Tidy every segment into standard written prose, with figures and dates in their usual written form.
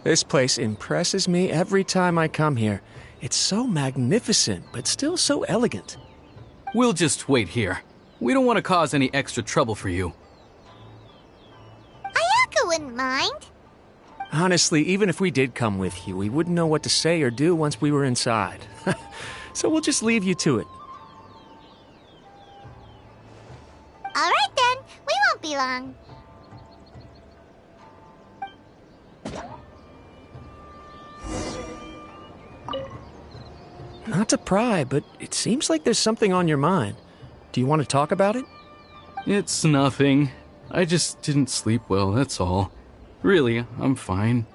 This place impresses me every time I come here. It's so magnificent, but still so elegant. We'll just wait here. We don't want to cause any extra trouble for you. Ayaka wouldn't mind. Honestly, even if we did come with you, we wouldn't know what to say or do once we were inside. So we'll just leave you to it. Alright then, we won't be long. Not to pry, but it seems like there's something on your mind. Do you want to talk about it? It's nothing. I just didn't sleep well, that's all. Really, I'm fine.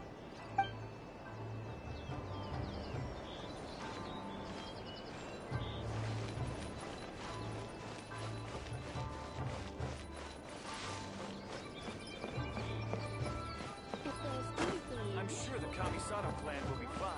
I'm sure the Kamisato clan will be fine.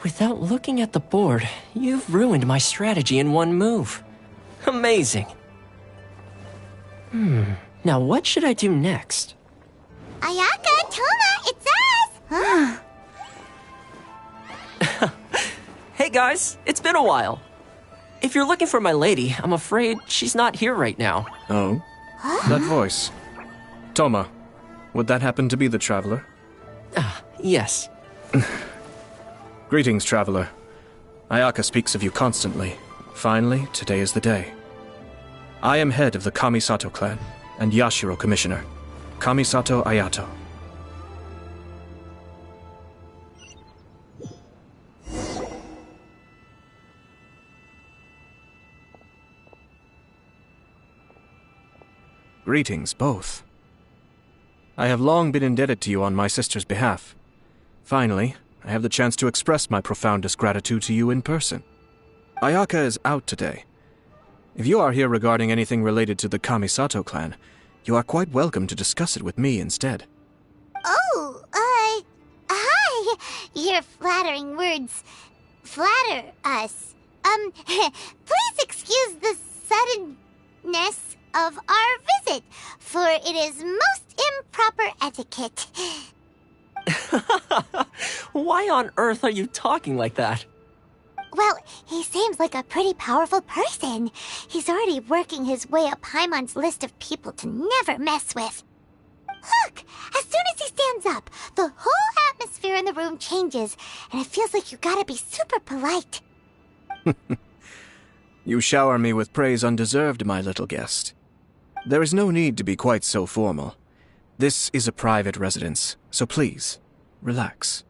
Without looking at the board, you've ruined my strategy in one move. Amazing. Now what should I do next? Ayaka, Toma, it's us! Hey guys, it's been a while. If you're looking for my lady, I'm afraid she's not here right now. Oh? That voice. Toma, would that happen to be the traveler? Yes. Greetings, traveler. Ayaka speaks of you constantly. Finally, today is the day. I am head of the Kamisato clan and Yashiro commissioner, Kamisato Ayato. Greetings, both. I have long been indebted to you on my sister's behalf. Finally, I have the chance to express my profoundest gratitude to you in person. Ayaka is out today. If you are here regarding anything related to the Kamisato clan, you are quite welcome to discuss it with me instead. Oh, hi! Your flattering words flatter us. Please excuse the suddenness of our visit, for it is most improper etiquette. Why on earth are you talking like that? Well, he seems like a pretty powerful person. He's already working his way up Paimon's list of people to never mess with. Look, as soon as he stands up, the whole atmosphere in the room changes, and it feels like you gotta be super polite. You shower me with praise undeserved, my little guest. There is no need to be quite so formal. This is a private residence, so please, relax.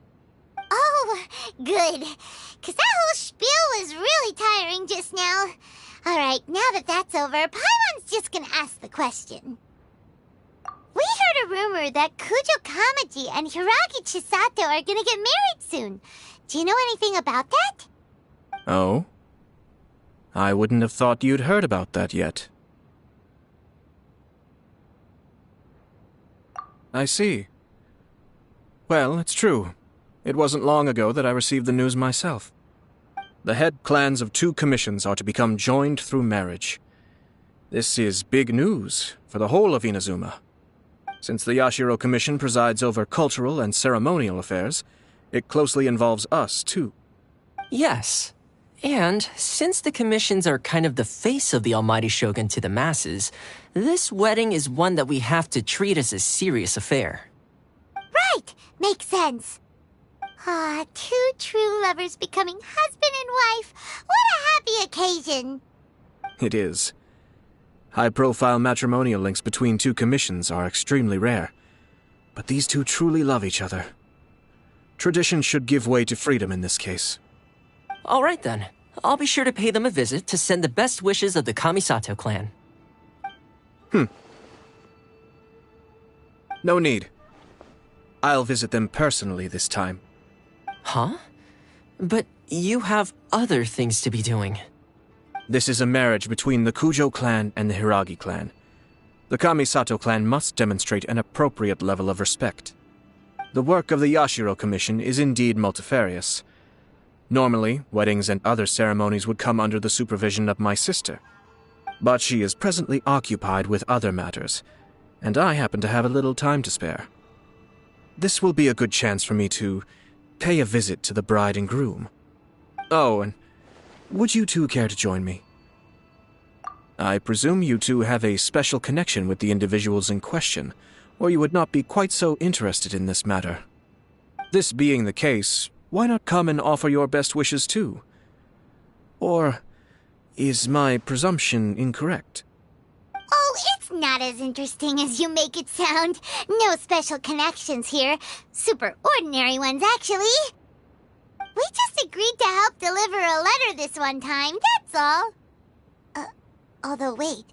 Oh, good. 'Cause that whole spiel was really tiring just now. Alright, now that that's over, Paimon's just gonna ask the question. We heard a rumor that Kujo Kamaji and Hiragi Chisato are gonna get married soon. Do you know anything about that? Oh? I wouldn't have thought you'd heard about that yet. I see. Well, it's true. It wasn't long ago that I received the news myself. The head clans of 2 commissions are to become joined through marriage. This is big news for the whole of Inazuma. Since the Yashiro Commission presides over cultural and ceremonial affairs, it closely involves us, too. Yes. And since the commissions are kind of the face of the Almighty Shogun to the masses, this wedding is one that we have to treat as a serious affair. Right! Makes sense. Ah, 2 true lovers becoming husband and wife. What a happy occasion! It is. High-profile matrimonial links between 2 commissions are extremely rare. But these 2 truly love each other. Tradition should give way to freedom in this case. All right then. I'll be sure to pay them a visit to send the best wishes of the Kamisato clan. No need. I'll visit them personally this time. Huh? But you have other things to be doing. This is a marriage between the Kujo clan and the Hiragi clan. The Kamisato clan must demonstrate an appropriate level of respect. The work of the Yashiro Commission is indeed multifarious. Normally, weddings and other ceremonies would come under the supervision of my sister. But she is presently occupied with other matters, and I happen to have a little time to spare. This will be a good chance for me to pay a visit to the bride and groom. Oh, and would you two care to join me? I presume you two have a special connection with the individuals in question, or you would not be quite so interested in this matter. This being the case, why not come and offer your best wishes too? Or is my presumption incorrect? Oh, it's not as interesting as you make it sound. No special connections here. Super ordinary ones, actually. We just agreed to help deliver a letter this one time, that's all. Although wait,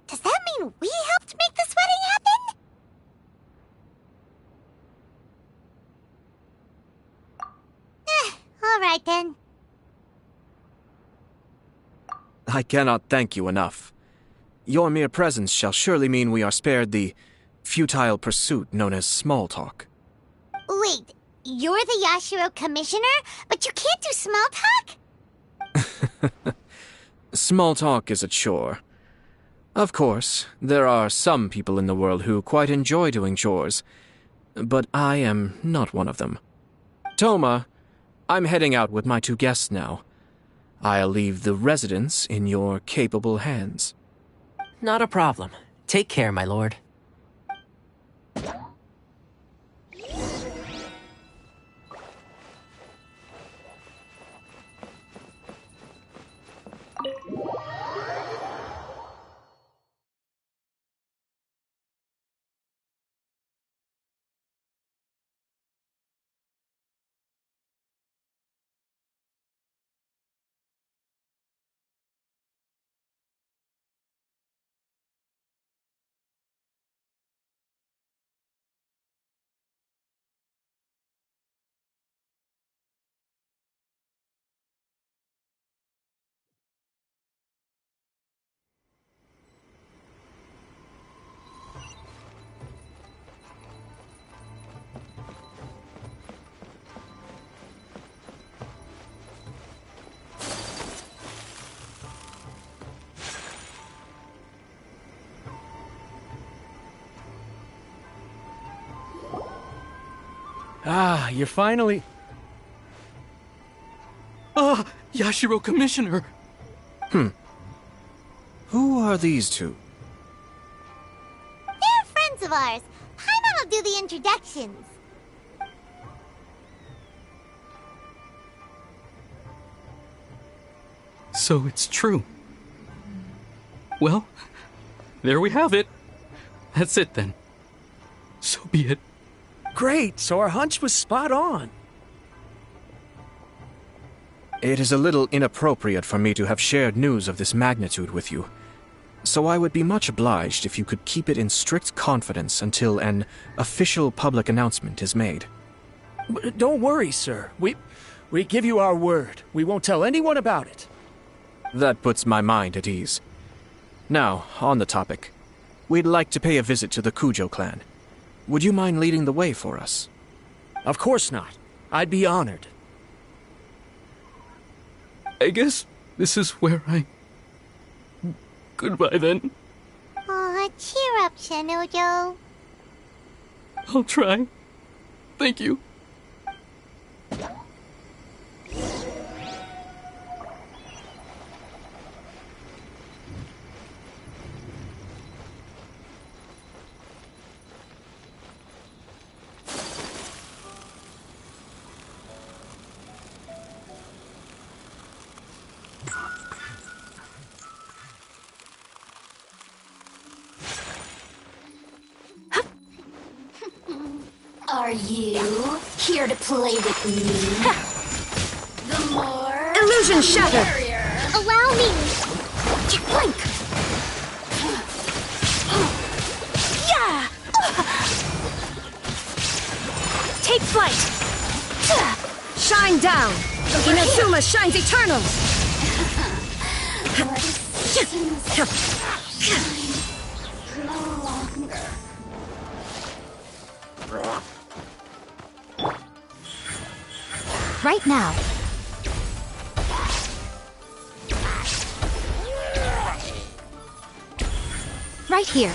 does that mean we helped make this wedding happen? All right then. I cannot thank you enough. Your mere presence shall surely mean we are spared the futile pursuit known as small talk. Wait, you're the Yashiro Commissioner, but you can't do small talk? Small talk is a chore. Of course, there are some people in the world who quite enjoy doing chores, but I am not one of them. Thoma, I'm heading out with my two guests now. I'll leave the residence in your capable hands. Not a problem. Take care, my lord. Ah, you're finally... Ah, Yashiro Commissioner! Who are these two? They're friends of ours. Paimon will do the introductions. So it's true. Well, there we have it. That's it then. So be it. Great, so our hunch was spot on. It is a little inappropriate for me to have shared news of this magnitude with you, so I would be much obliged if you could keep it in strict confidence until an official public announcement is made. But don't worry, sir. We give you our word. We won't tell anyone about it. That puts my mind at ease. Now, on the topic. We'd like to pay a visit to the Kujo clan. Would you mind leading the way for us? Of course not. I'd be honored. I guess this is where I... Goodbye then. Aw, cheer up, Shanojo. I'll try. Thank you. Are you here to play with me? The more Illusion shattered! warrior. Allow me. Blink! Yeah! Flight! Shine down! Inazuma shines eternal! Right now. Right here.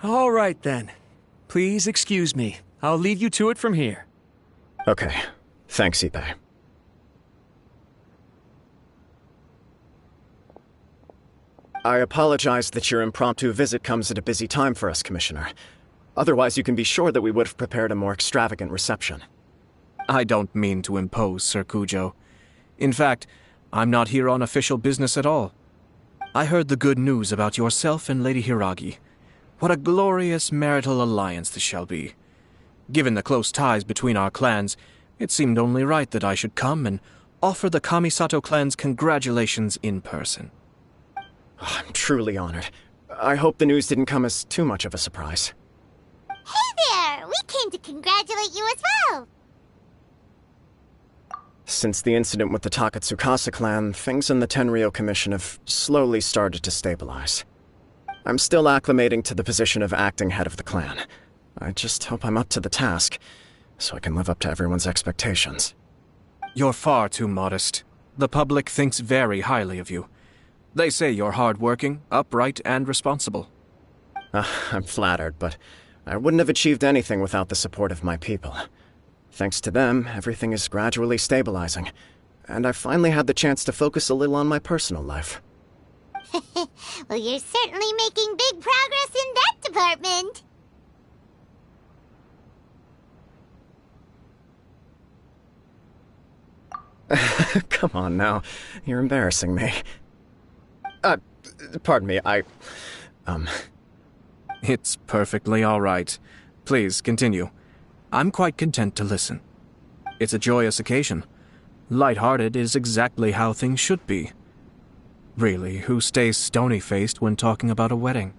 All right, then. Please excuse me. I'll lead you to it from here. Okay. Thanks, Ippei. I apologize that your impromptu visit comes at a busy time for us, Commissioner. Otherwise, you can be sure that we would have prepared a more extravagant reception. I don't mean to impose, Sir Kujo. In fact, I'm not here on official business at all. I heard the good news about yourself and Lady Hiragi. What a glorious marital alliance this shall be. Given the close ties between our clans, it seemed only right that I should come and offer the Kamisato clan's congratulations in person. I'm truly honored. I hope the news didn't come as too much of a surprise. Hey there! We came to congratulate you as well! Since the incident with the Takatsukasa clan, things in the Tenryou Commission have slowly started to stabilize. I'm still acclimating to the position of acting head of the clan. I just hope I'm up to the task, so I can live up to everyone's expectations. You're far too modest. The public thinks very highly of you. They say you're hardworking, upright, and responsible. I'm flattered, but I wouldn't have achieved anything without the support of my people. Thanks to them, everything is gradually stabilizing, and I finally had the chance to focus a little on my personal life. Well, you're certainly making big progress in that department. Come on now, you're embarrassing me. Pardon me, It's perfectly all right. Please, continue. I'm quite content to listen. It's a joyous occasion. Light-hearted is exactly how things should be. Really, who stays stony-faced when talking about a wedding?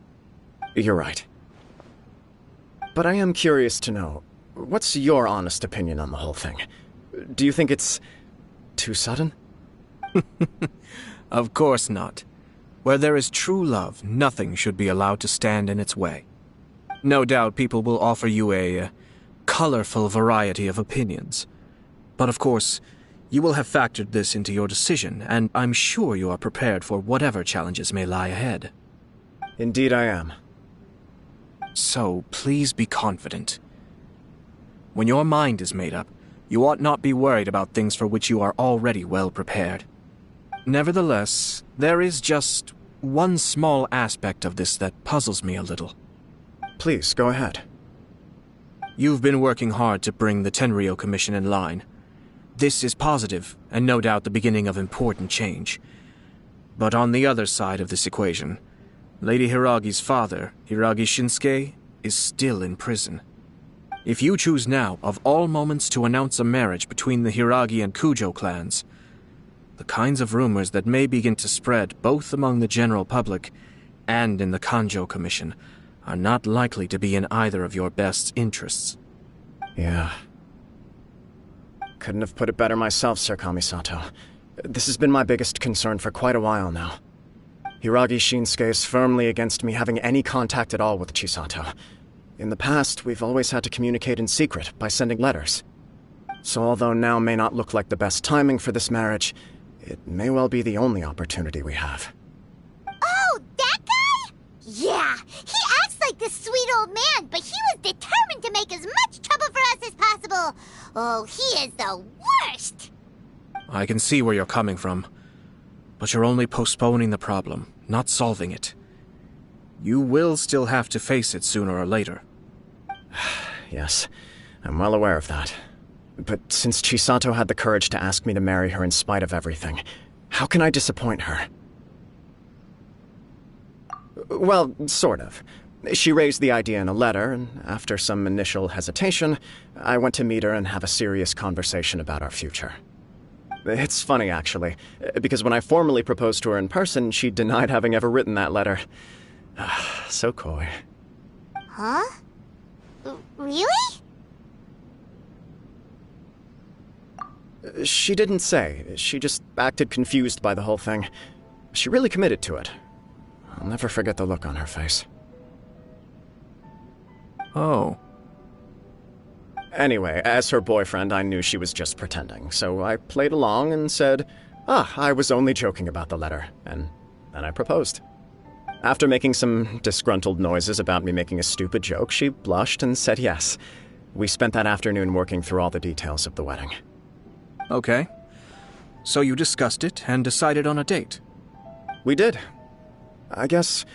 You're right. But I am curious to know, what's your honest opinion on the whole thing? Do you think it's too sudden? Of course not. Where there is true love, nothing should be allowed to stand in its way. No doubt people will offer you a colorful variety of opinions. But of course, you will have factored this into your decision, and I'm sure you are prepared for whatever challenges may lie ahead. Indeed I am. So, please be confident. When your mind is made up, you ought not be worried about things for which you are already well prepared. Nevertheless, there is just one small aspect of this that puzzles me a little. Please, go ahead. You've been working hard to bring the Tenryou Commission in line. This is positive, and no doubt the beginning of important change. But on the other side of this equation, Lady Hiragi's father, Hiragi Shinsuke, is still in prison. If you choose now, of all moments, to announce a marriage between the Hiragi and Kujo clans, the kinds of rumors that may begin to spread both among the general public and in the Kanjo Commission are not likely to be in either of your best interests. Yeah. Couldn't have put it better myself, Sir Kamisato. This has been my biggest concern for quite a while now. Hiragi Shinsuke is firmly against me having any contact at all with Chisato. In the past, we've always had to communicate in secret by sending letters. So although now may not look like the best timing for this marriage, it may well be the only opportunity we have. Oh, that guy? Yeah, he acts like this sweet old man, but he was determined to make as much trouble for us as possible. Oh, he is the worst! I can see where you're coming from, but you're only postponing the problem, not solving it. You will still have to face it sooner or later. Yes, I'm well aware of that. But since Chisato had the courage to ask me to marry her in spite of everything, how can I disappoint her? Well, sort of. She raised the idea in a letter, and after some initial hesitation, I went to meet her and have a serious conversation about our future. It's funny, actually, because when I formally proposed to her in person, she denied having ever written that letter. So coy. Huh? Really? She didn't say. She just acted confused by the whole thing. She really committed to it. I'll never forget the look on her face. Oh. Anyway, as her boyfriend, I knew she was just pretending, so I played along and said, I was only joking about the letter, and then I proposed. After making some disgruntled noises about me making a stupid joke, she blushed and said yes. We spent that afternoon working through all the details of the wedding. Okay. So you discussed it and decided on a date? We did. I guess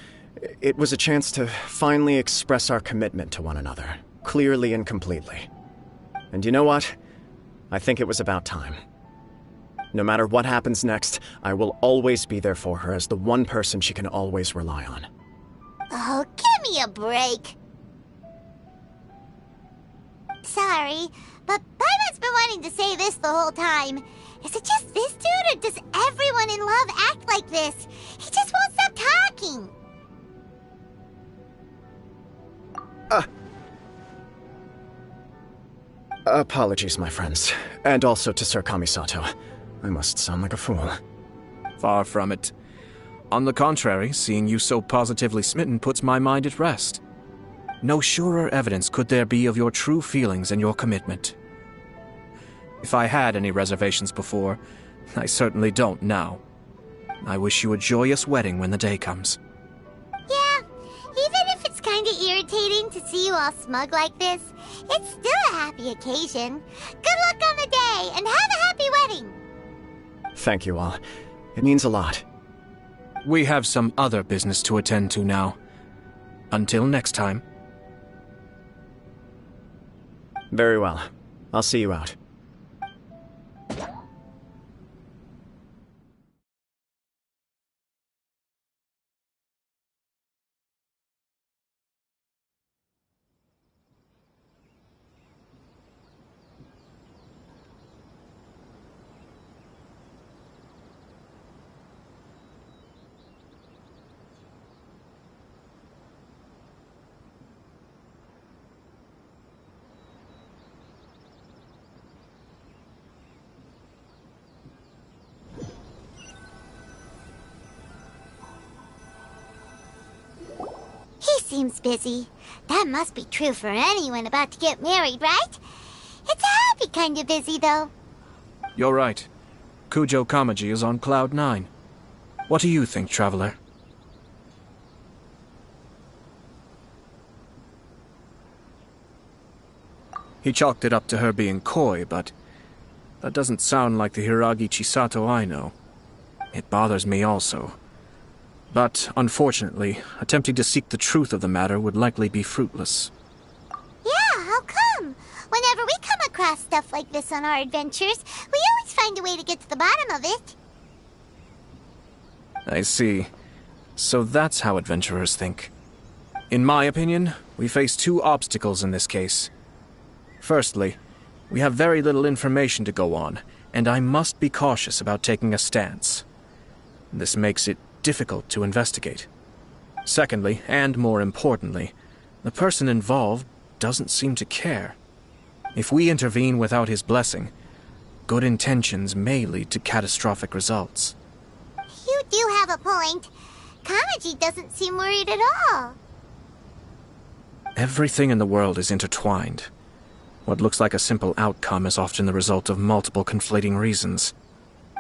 it was a chance to finally express our commitment to one another, clearly and completely. And you know what? I think it was about time. No matter what happens next, I will always be there for her as the one person she can always rely on. Oh, give me a break. Sorry, but Paimon's been wanting to say this the whole time. Is it just this dude, or does everyone in love act like this? He just won't stop talking. Apologies, my friends. And also to Sir Kamisato. I must sound like a fool. Far from it. On the contrary, seeing you so positively smitten puts my mind at rest. No surer evidence could there be of your true feelings and your commitment. If I had any reservations before, I certainly don't now. I wish you a joyous wedding when the day comes. Yeah, even if it's kinda irritating to see you all smug like this, it's still a happy occasion. Good luck on the day, and have a happy wedding! Thank you all. It means a lot. We have some other business to attend to now. Until next time. Very well. I'll see you out. He seems busy. That must be true for anyone about to get married, right? It's a happy kind of busy, though. You're right. Kujo Kamaji is on Cloud 9. What do you think, Traveler? He chalked it up to her being coy, but that doesn't sound like the Hiragi Chisato I know. It bothers me also. But, unfortunately, attempting to seek the truth of the matter would likely be fruitless. Yeah, how come? Whenever we come across stuff like this on our adventures, we always find a way to get to the bottom of it. I see. So that's how adventurers think. In my opinion, we face two obstacles in this case. Firstly, we have very little information to go on, and I must be cautious about taking a stance. This makes it difficult to investigate. Secondly, and more importantly, the person involved doesn't seem to care. If we intervene without his blessing, good intentions may lead to catastrophic results. You do have a point. Kamaji doesn't seem worried at all. Everything in the world is intertwined. What looks like a simple outcome is often the result of multiple conflating reasons.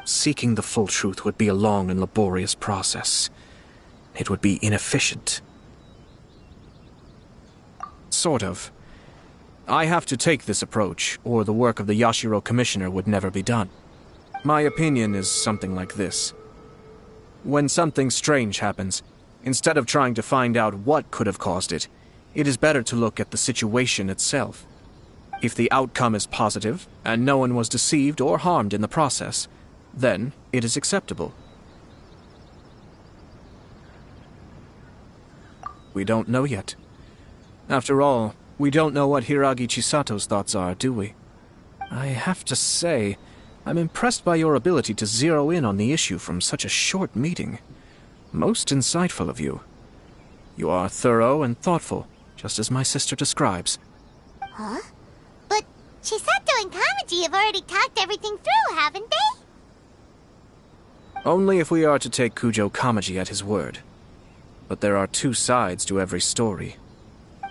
Seeking the full truth would be a long and laborious process. It would be inefficient. Sort of. I have to take this approach, or the work of the Yashiro Commissioner would never be done. My opinion is something like this. When something strange happens, instead of trying to find out what could have caused it, it is better to look at the situation itself. If the outcome is positive, and no one was deceived or harmed in the process, then it is acceptable. We don't know yet. After all, we don't know what Hiragi Chisato's thoughts are, do we? I have to say, I'm impressed by your ability to zero in on the issue from such a short meeting. Most insightful of you. You are thorough and thoughtful, just as my sister describes. Huh? But Chisato and Kamaji have already talked everything through, haven't they? Only if we are to take Kujo Kamaji at his word. But there are two sides to every story.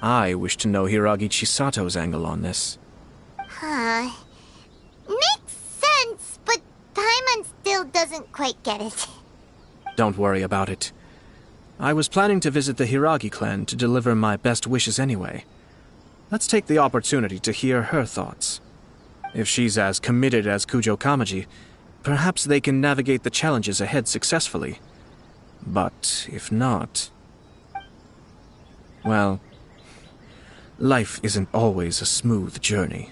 I wish to know Hiragi Chisato's angle on this. Huh. Makes sense, but Paimon still doesn't quite get it. Don't worry about it. I was planning to visit the Hiragi clan to deliver my best wishes anyway. Let's take the opportunity to hear her thoughts. If she's as committed as Kujo Kamaji, perhaps they can navigate the challenges ahead successfully. But if not... well, life isn't always a smooth journey.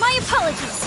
my apologies!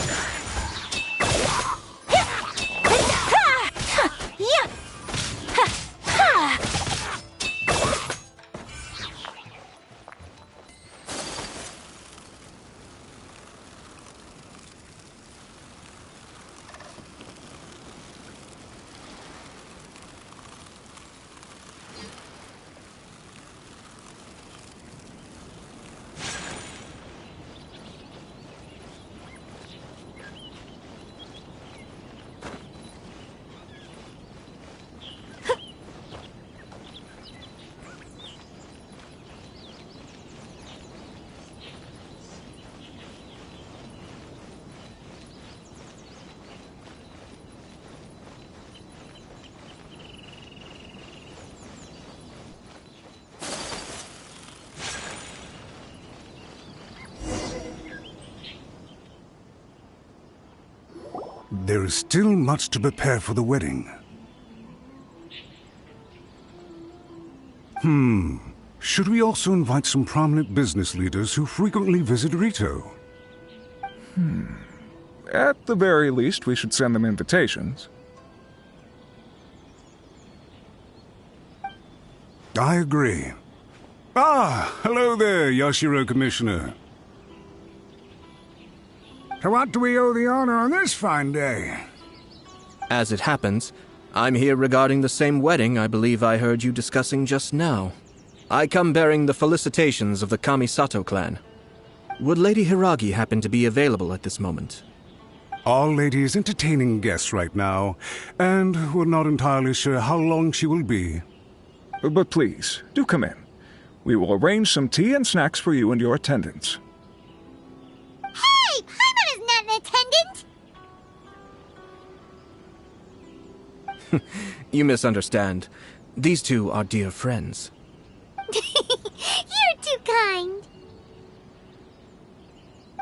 There is still much to prepare for the wedding. Should we also invite some prominent business leaders who frequently visit Rito? At the very least, we should send them invitations. I agree. Ah, hello there, Yashiro Commissioner. To what do we owe the honor on this fine day? As it happens, I'm here regarding the same wedding I believe I heard you discussing just now. I come bearing the felicitations of the Kamisato clan. Would Lady Hiragi happen to be available at this moment? Our lady is entertaining guests right now, and we're not entirely sure how long she will be. But please, do come in. We will arrange some tea and snacks for you and your attendants. Hey! Paimon is not an attendant! You misunderstand. These two are dear friends. You're too kind.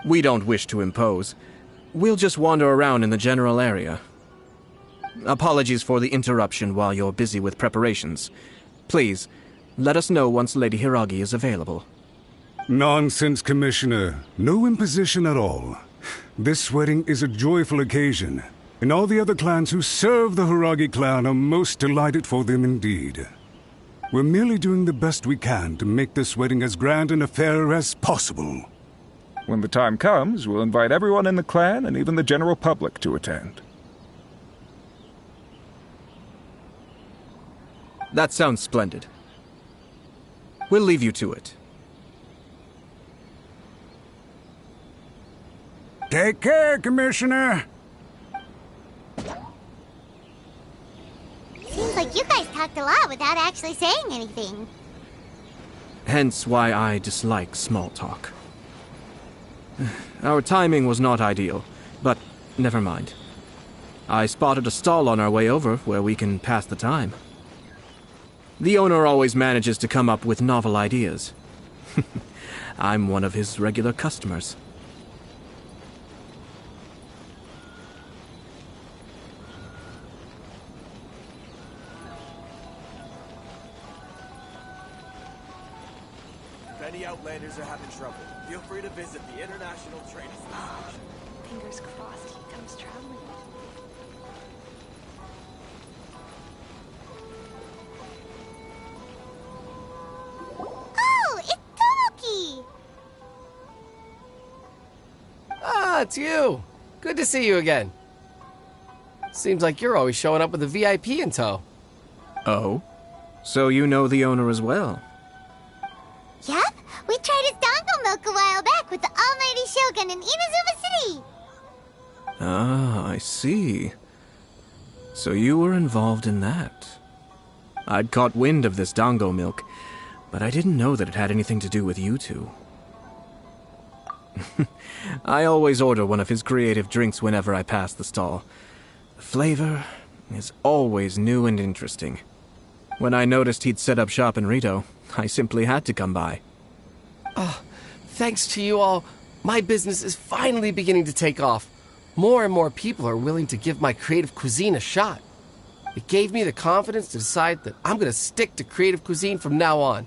We don't wish to impose. We'll just wander around in the general area. Apologies for the interruption while you're busy with preparations. Please, let us know once Lady Hiragi is available. Nonsense, Commissioner. No imposition at all. This wedding is a joyful occasion, and all the other clans who serve the Hiragi clan are most delighted for them indeed. We're merely doing the best we can to make this wedding as grand an affair as possible. When the time comes, we'll invite everyone in the clan and even the general public to attend. That sounds splendid. We'll leave you to it. Take care, Commissioner. Seems like you guys talked a lot without actually saying anything. Hence why I dislike small talk. Our timing was not ideal, but never mind. I spotted a stall on our way over where we can pass the time. The owner always manages to come up with novel ideas. I'm one of his regular customers. If any Outlanders are having trouble, feel free to visit the International Trade Association. Fingers crossed he comes traveling. Oh, it's Tomoki! Ah, it's you. Good to see you again. Seems like you're always showing up with a VIP in tow. Oh? So you know the owner as well? Yep, we tried his dongo milk a while back with the Almighty Shogun in Inazuma City. Ah, I see. So you were involved in that. I'd caught wind of this dongo milk, but I didn't know that it had anything to do with you two. I always order one of his creative drinks whenever I pass the stall. The flavor is always new and interesting. When I noticed he'd set up shop in Rito, I simply had to come by. Oh, thanks to you all, my business is finally beginning to take off. More and more people are willing to give my creative cuisine a shot. It gave me the confidence to decide that I'm going to stick to creative cuisine from now on.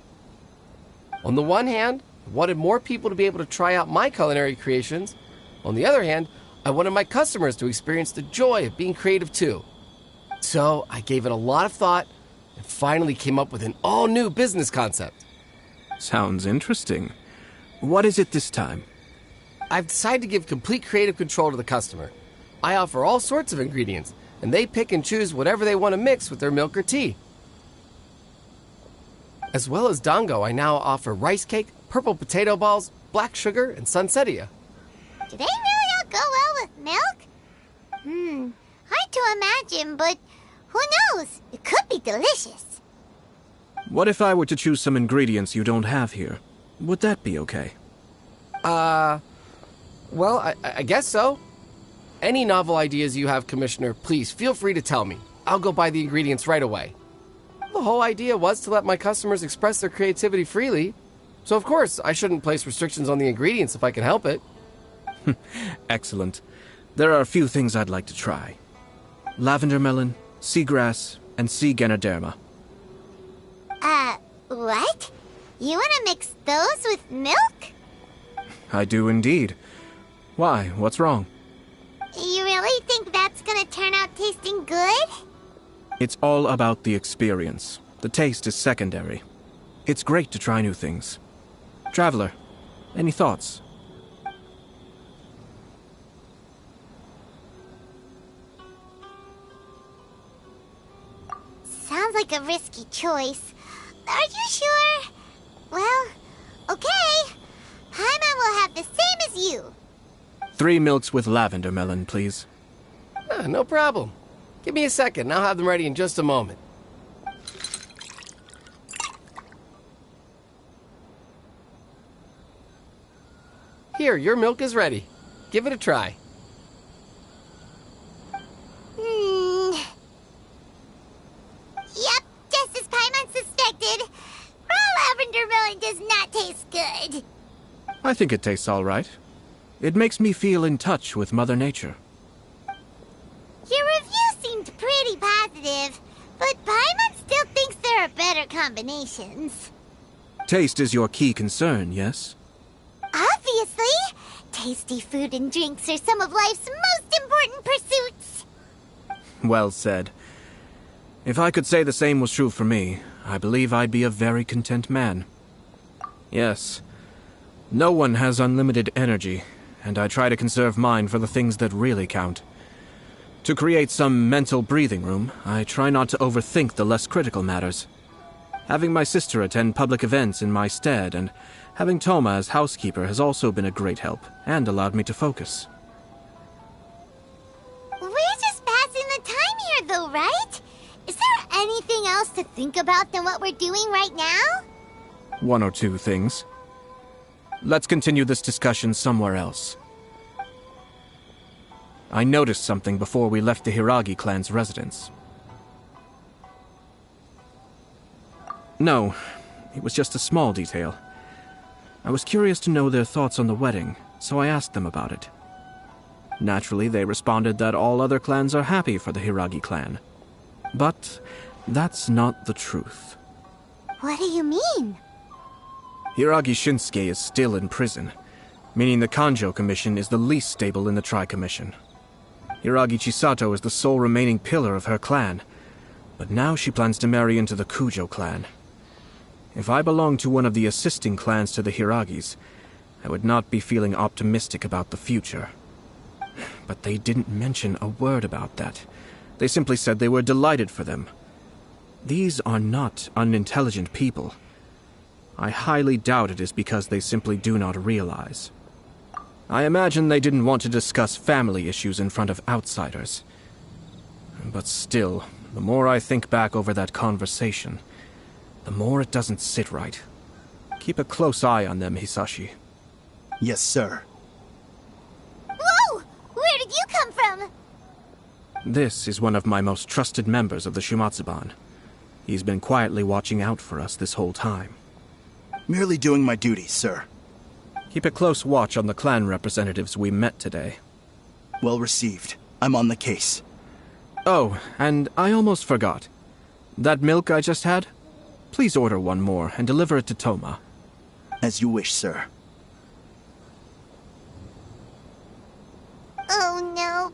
On the one hand, I wanted more people to be able to try out my culinary creations, On the other hand, I wanted my customers to experience the joy of being creative too. So I gave it a lot of thought and finally came up with an all-new business concept. Sounds interesting. What is it this time? I've decided to give complete creative control to the customer. I offer all sorts of ingredients, and they pick and choose whatever they want to mix with their milk or tea. As well as Dango, I now offer rice cake, purple potato balls, black sugar, and sunsettia. Do they really all go well with milk? Hard to imagine, but who knows? It could be delicious. What if I were to choose some ingredients you don't have here? Would that be okay? Well, I guess so. Any novel ideas you have, Commissioner, please feel free to tell me. I'll go buy the ingredients right away. The whole idea was to let my customers express their creativity freely. So of course, I shouldn't place restrictions on the ingredients if I can help it. Excellent. There are a few things I'd like to try. Lavender melon, seagrass, and sea Ganoderma. What? You want to mix those with milk? I do indeed. Why? What's wrong? You really think that's gonna turn out tasting good? It's all about the experience. The taste is secondary. It's great to try new things. Traveler, any thoughts? Sounds like a risky choice. Are you sure? Well, okay. Paimon will have the same as you. 3 milks with lavender melon, please. No problem. Give me a second, and I'll have them ready in just a moment. Here, your milk is ready. Give it a try. Yep, just as Paimon suspected. Raw lavender melon does not taste good. I think it tastes all right. It makes me feel in touch with Mother Nature. Your review seemed pretty positive, but Paimon still thinks there are better combinations. Taste is your key concern, yes? Obviously! Tasty food and drinks are some of life's most important pursuits. Well said. If I could say the same was true for me, I believe I'd be a very content man. Yes. No one has unlimited energy, and I try to conserve mine for the things that really count. To create some mental breathing room, I try not to overthink the less critical matters. Having my sister attend public events in my stead and having Toma as housekeeper has also been a great help and allowed me to focus. We're just passing the time here though, right? Is there anything else to think about than what we're doing right now? 1 or 2 things. Let's continue this discussion somewhere else. I noticed something before we left the Hiragi clan's residence. No, it was just a small detail. I was curious to know their thoughts on the wedding, so I asked them about it. Naturally, they responded that all other clans are happy for the Hiragi clan. But that's not the truth. What do you mean? Hiragi Shinsuke is still in prison, meaning the Kanjo Commission is the least stable in the Tri-Commission. Hiragi Chisato is the sole remaining pillar of her clan, but now she plans to marry into the Kujo clan. If I belonged to one of the assisting clans to the Hiragis, I would not be feeling optimistic about the future. But they didn't mention a word about that. They simply said they were delighted for them. These are not unintelligent people. I highly doubt it is because they simply do not realize. I imagine they didn't want to discuss family issues in front of outsiders. But still, the more I think back over that conversation, the more it doesn't sit right. Keep a close eye on them, Hisashi. Yes, sir. Whoa! Where did you come from? This is one of my most trusted members of the Shumatsuban. He's been quietly watching out for us this whole time. Merely doing my duty, sir. Keep a close watch on the clan representatives we met today. Well received. I'm on the case. Oh, and I almost forgot. That milk I just had? Please order one more and deliver it to Toma. As you wish, sir.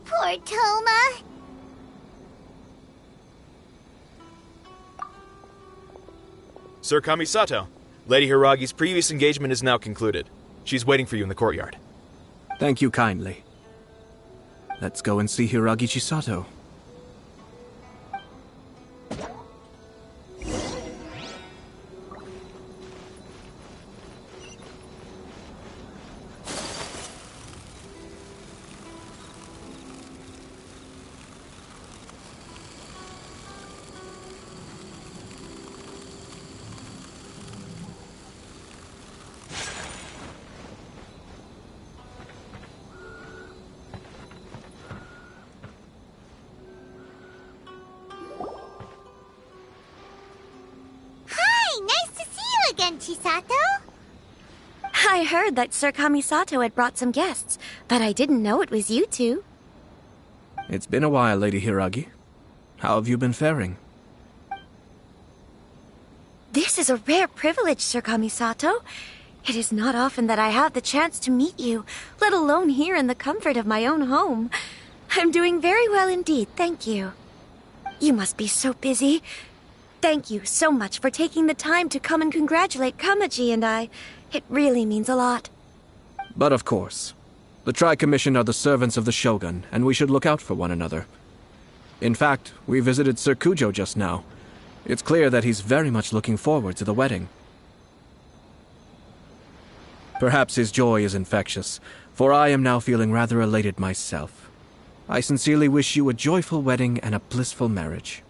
poor Toma. Sir Kamisato, Lady Hiragi's previous engagement is now concluded. She's waiting for you in the courtyard. Thank you kindly. Let's go and see Hiragi Chisato. Chisato? I heard that Sir Kamisato had brought some guests, but I didn't know it was you two. It's been a while, Lady Hiragi. How have you been faring? This is a rare privilege, Sir Kamisato. It is not often that I have the chance to meet you, let alone here in the comfort of my own home. I'm doing very well indeed, thank you. You must be so busy. Thank you so much for taking the time to come and congratulate Kamaji and I. It really means a lot. But of course. The Tri-Commission are the servants of the Shogun, and we should look out for one another. In fact, we visited Sir Kujo just now. It's clear that he's very much looking forward to the wedding. Perhaps his joy is infectious, for I am now feeling rather elated myself. I sincerely wish you a joyful wedding and a blissful marriage.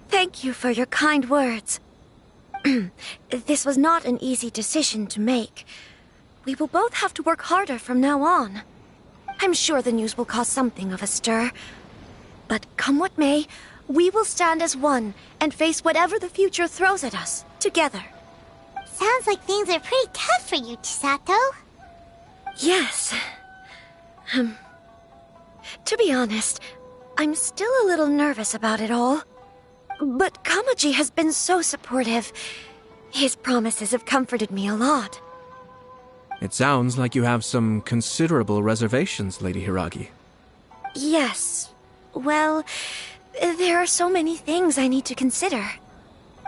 Thank you for your kind words. This was not an easy decision to make. We will both have to work harder from now on. I'm sure the news will cause something of a stir. But come what may, we will stand as one and face whatever the future throws at us, together. Sounds like things are pretty tough for you, Chisato. Yes. To be honest, I'm still a little nervous about it all. But Kamaji has been so supportive. His promises have comforted me a lot. It sounds like you have some considerable reservations, Lady Hiragi. Yes. Well, there are so many things I need to consider.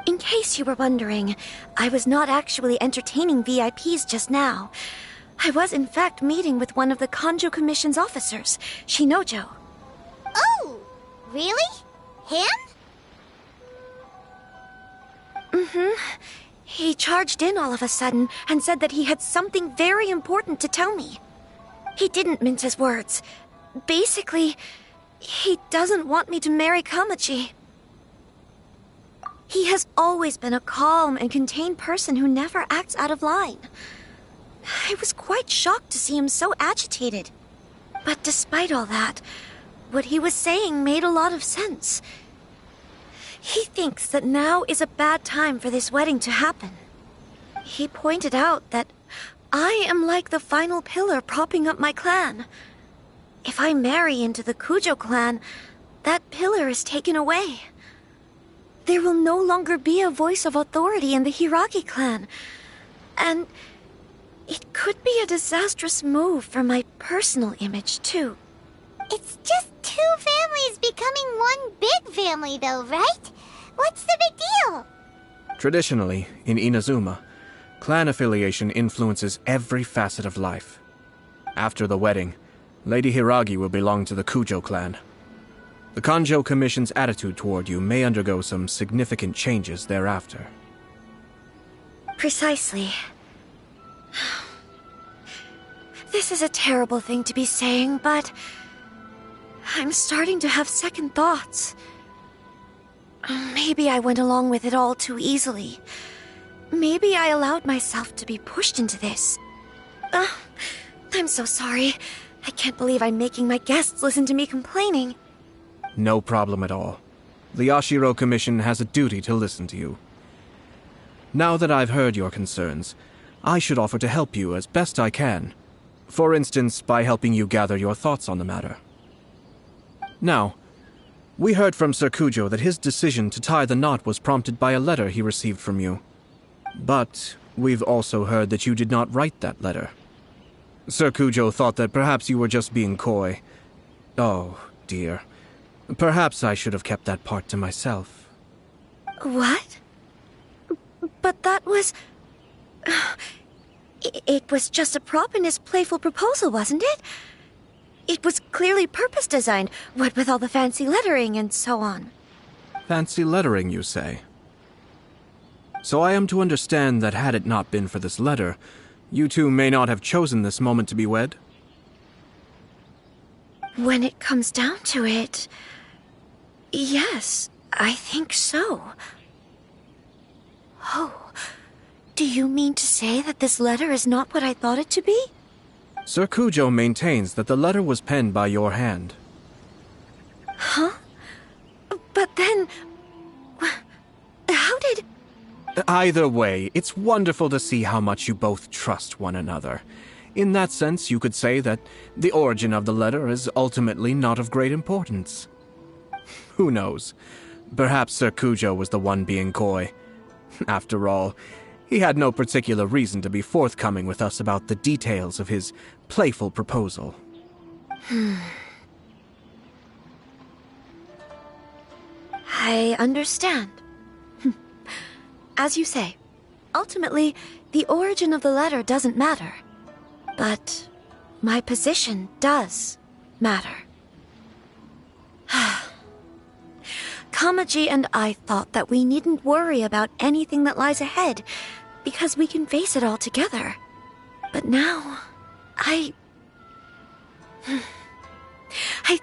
In case you were wondering, I was not actually entertaining VIPs just now. I was in fact meeting with one of the Kanjo Commission's officers, Shinojo. Oh, really? Him? He charged in all of a sudden and said that he had something very important to tell me. He didn't mince his words. Basically, he doesn't want me to marry Kamaji. He has always been a calm and contained person who never acts out of line. I was quite shocked to see him so agitated. But despite all that, what he was saying made a lot of sense. He thinks that now is a bad time for this wedding to happen. He pointed out that I am like the final pillar propping up my clan. If I marry into the Kujo clan, that pillar is taken away. There will no longer be a voice of authority in the Hiragi clan. And it could be a disastrous move for my personal image, too. It's just two families becoming one big family, though, right? What's the big deal? Traditionally, in Inazuma, clan affiliation influences every facet of life. After the wedding, Lady Hiragi will belong to the Kujo clan. The Kanjo Commission's attitude toward you may undergo some significant changes thereafter. Precisely. This is a terrible thing to be saying, but I'm starting to have second thoughts. Maybe I went along with it all too easily. Maybe I allowed myself to be pushed into this. I'm so sorry. I can't believe I'm making my guests listen to me complaining. No problem at all. The Yashiro Commission has a duty to listen to you. Now that I've heard your concerns, I should offer to help you as best I can. For instance, by helping you gather your thoughts on the matter. Now, we heard from Sir Kujo that his decision to tie the knot was prompted by a letter he received from you. But we've also heard that you did not write that letter. Sir Kujo thought that perhaps you were just being coy. Oh, dear. Perhaps I should have kept that part to myself. What? But that was... It was just a prop in his playful proposal, wasn't it? It was clearly purpose-designed, what with all the fancy lettering and so on. Fancy lettering, you say? So I am to understand that had it not been for this letter, you two may not have chosen this moment to be wed? When it comes down to it... yes, I think so. Oh, do you mean to say that this letter is not what I thought it to be? Sir Kujo maintains that the letter was penned by your hand. Huh? But then... how did... Either way, it's wonderful to see how much you both trust one another. In that sense, you could say that the origin of the letter is ultimately not of great importance. Who knows? Perhaps Sir Kujo was the one being coy. After all, he had no particular reason to be forthcoming with us about the details of his playful proposal. I understand. As you say, ultimately, the origin of the letter doesn't matter. But my position does matter. Kamaji and I thought that we needn't worry about anything that lies ahead, because we can face it all together. But now, I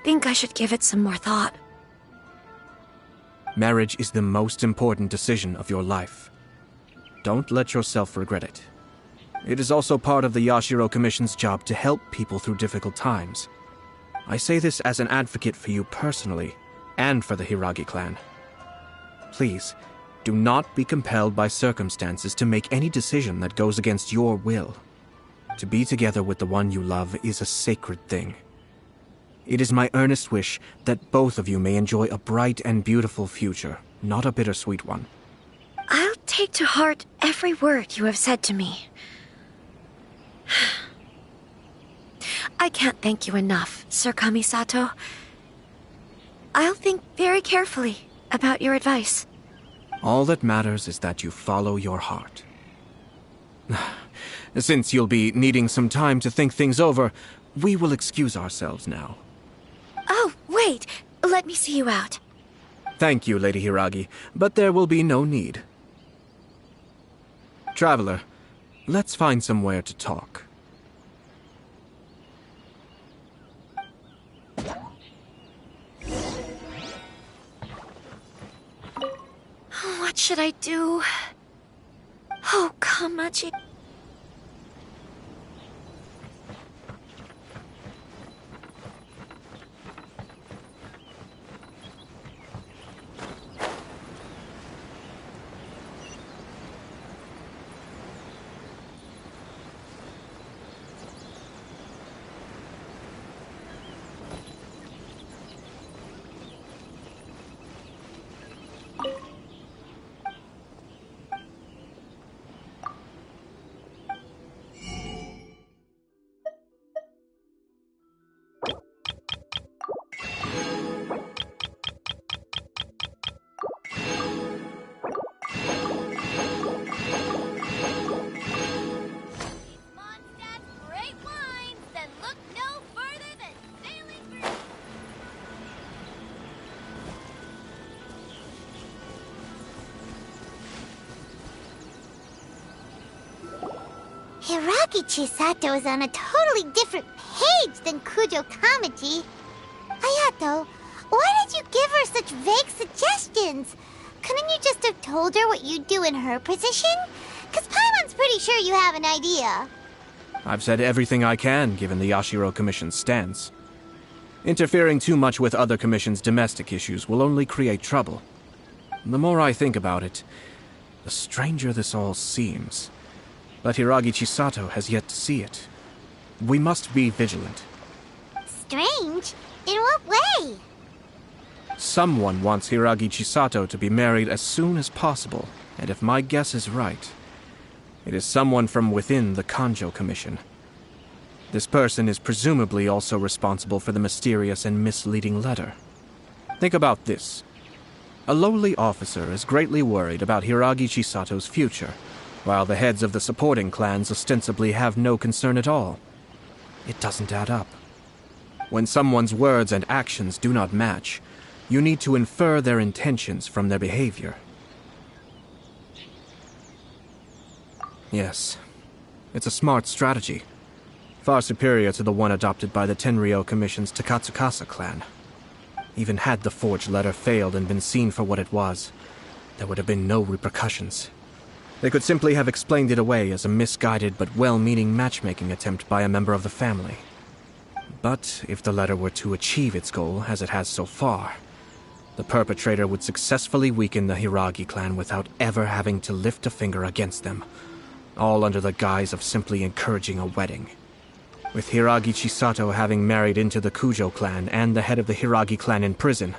think I should give it some more thought. Marriage is the most important decision of your life. Don't let yourself regret it. It is also part of the Yashiro Commission's job to help people through difficult times. I say this as an advocate for you personally, and for the Hiragi clan. Please, do not be compelled by circumstances to make any decision that goes against your will. To be together with the one you love is a sacred thing. It is my earnest wish that both of you may enjoy a bright and beautiful future, not a bittersweet one. I'll take to heart every word you have said to me. I can't thank you enough, Sir Kamisato. I'll think very carefully about your advice. All that matters is that you follow your heart. Since you'll be needing some time to think things over, we will excuse ourselves now. Oh, wait! Let me see you out. Thank you, Lady Hiragi, but there will be no need. Traveler, let's find somewhere to talk. What should I do? Oh, Kamaji. Hiragi Chisato is on a totally different page than Kujo Kamaji. Hayato, why did you give her such vague suggestions? Couldn't you just have told her what you'd do in her position? 'Cause Paimon's pretty sure you have an idea. I've said everything I can, given the Yashiro Commission's stance. Interfering too much with other commissions' domestic issues will only create trouble. The more I think about it, the stranger this all seems. But Hiragi Chisato has yet to see it. We must be vigilant. Strange? In what way? Someone wants Hiragi Chisato to be married as soon as possible, and if my guess is right, it is someone from within the Kanjo Commission. This person is presumably also responsible for the mysterious and misleading letter. Think about this. A lowly officer is greatly worried about Hiragi Chisato's future, while the heads of the supporting clans ostensibly have no concern at all. It doesn't add up. When someone's words and actions do not match, you need to infer their intentions from their behavior. Yes, it's a smart strategy, far superior to the one adopted by the Tenryou Commission's Takatsukasa clan. Even had the forged letter failed and been seen for what it was, there would have been no repercussions. They could simply have explained it away as a misguided but well-meaning matchmaking attempt by a member of the family. But if the letter were to achieve its goal, as it has so far, the perpetrator would successfully weaken the Hiragi clan without ever having to lift a finger against them, all under the guise of simply encouraging a wedding. With Hiragi Chisato having married into the Kujo clan and the head of the Hiragi clan in prison,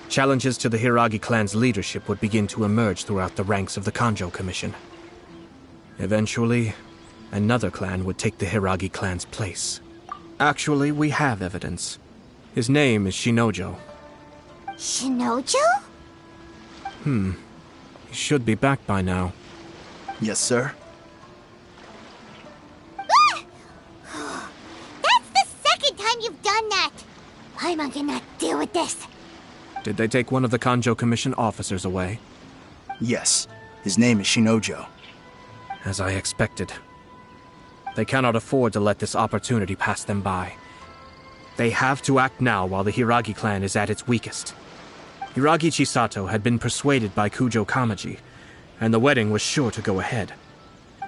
challenges to the Hiragi clan's leadership would begin to emerge throughout the ranks of the Kanjo Commission. Eventually, another clan would take the Hiragi clan's place. Actually, we have evidence. His name is Shinojo. Shinojo? He should be back by now. Yes, sir. That's the second time you've done that! Paimon cannot deal with this. Did they take one of the Kanjo Commission officers away? Yes. His name is Shinojo. As I expected. They cannot afford to let this opportunity pass them by. They have to act now while the Hiragi clan is at its weakest. Hiragi Chisato had been persuaded by Kujo Kamaji, and the wedding was sure to go ahead.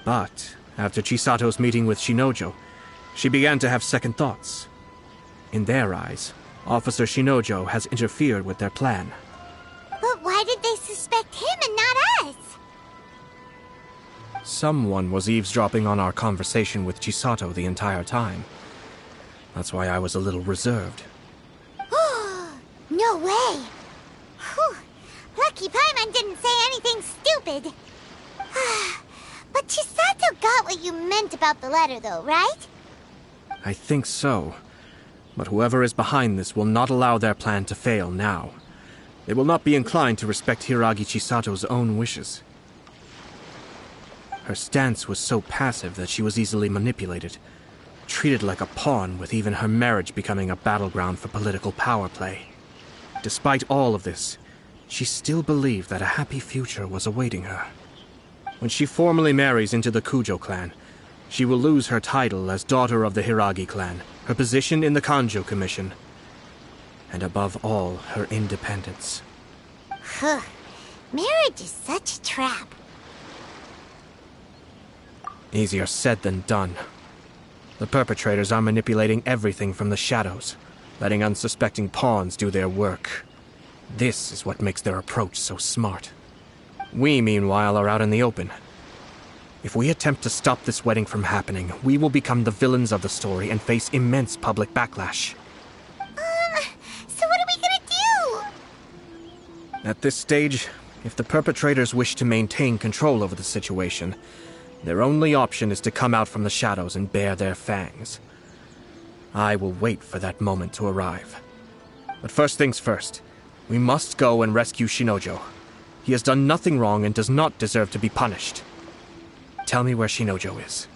But after Chisato's meeting with Shinojo, she began to have second thoughts. In their eyes, Officer Shinojo has interfered with their plan. But why did they suspect him and not us? Someone was eavesdropping on our conversation with Chisato the entire time. That's why I was a little reserved. No way! Whew. Lucky Paimon didn't say anything stupid. But Chisato got what you meant about the letter, though, right? I think so. But whoever is behind this will not allow their plan to fail now. They will not be inclined to respect Hiragi Chisato's own wishes. Her stance was so passive that she was easily manipulated, treated like a pawn, with even her marriage becoming a battleground for political power play. Despite all of this, she still believed that a happy future was awaiting her. When she formally marries into the Kujo clan, she will lose her title as daughter of the Hiragi clan, her position in the Kanjo Commission, and above all, her independence. Marriage is such a trap. Easier said than done. The perpetrators are manipulating everything from the shadows, letting unsuspecting pawns do their work. This is what makes their approach so smart. We, meanwhile, are out in the open. If we attempt to stop this wedding from happening, we will become the villains of the story and face immense public backlash. So what are we gonna do? At this stage, if the perpetrators wish to maintain control over the situation, their only option is to come out from the shadows and bare their fangs. I will wait for that moment to arrive. But first things first, we must go and rescue Shinojo. He has done nothing wrong and does not deserve to be punished. Tell me where Shinojo is.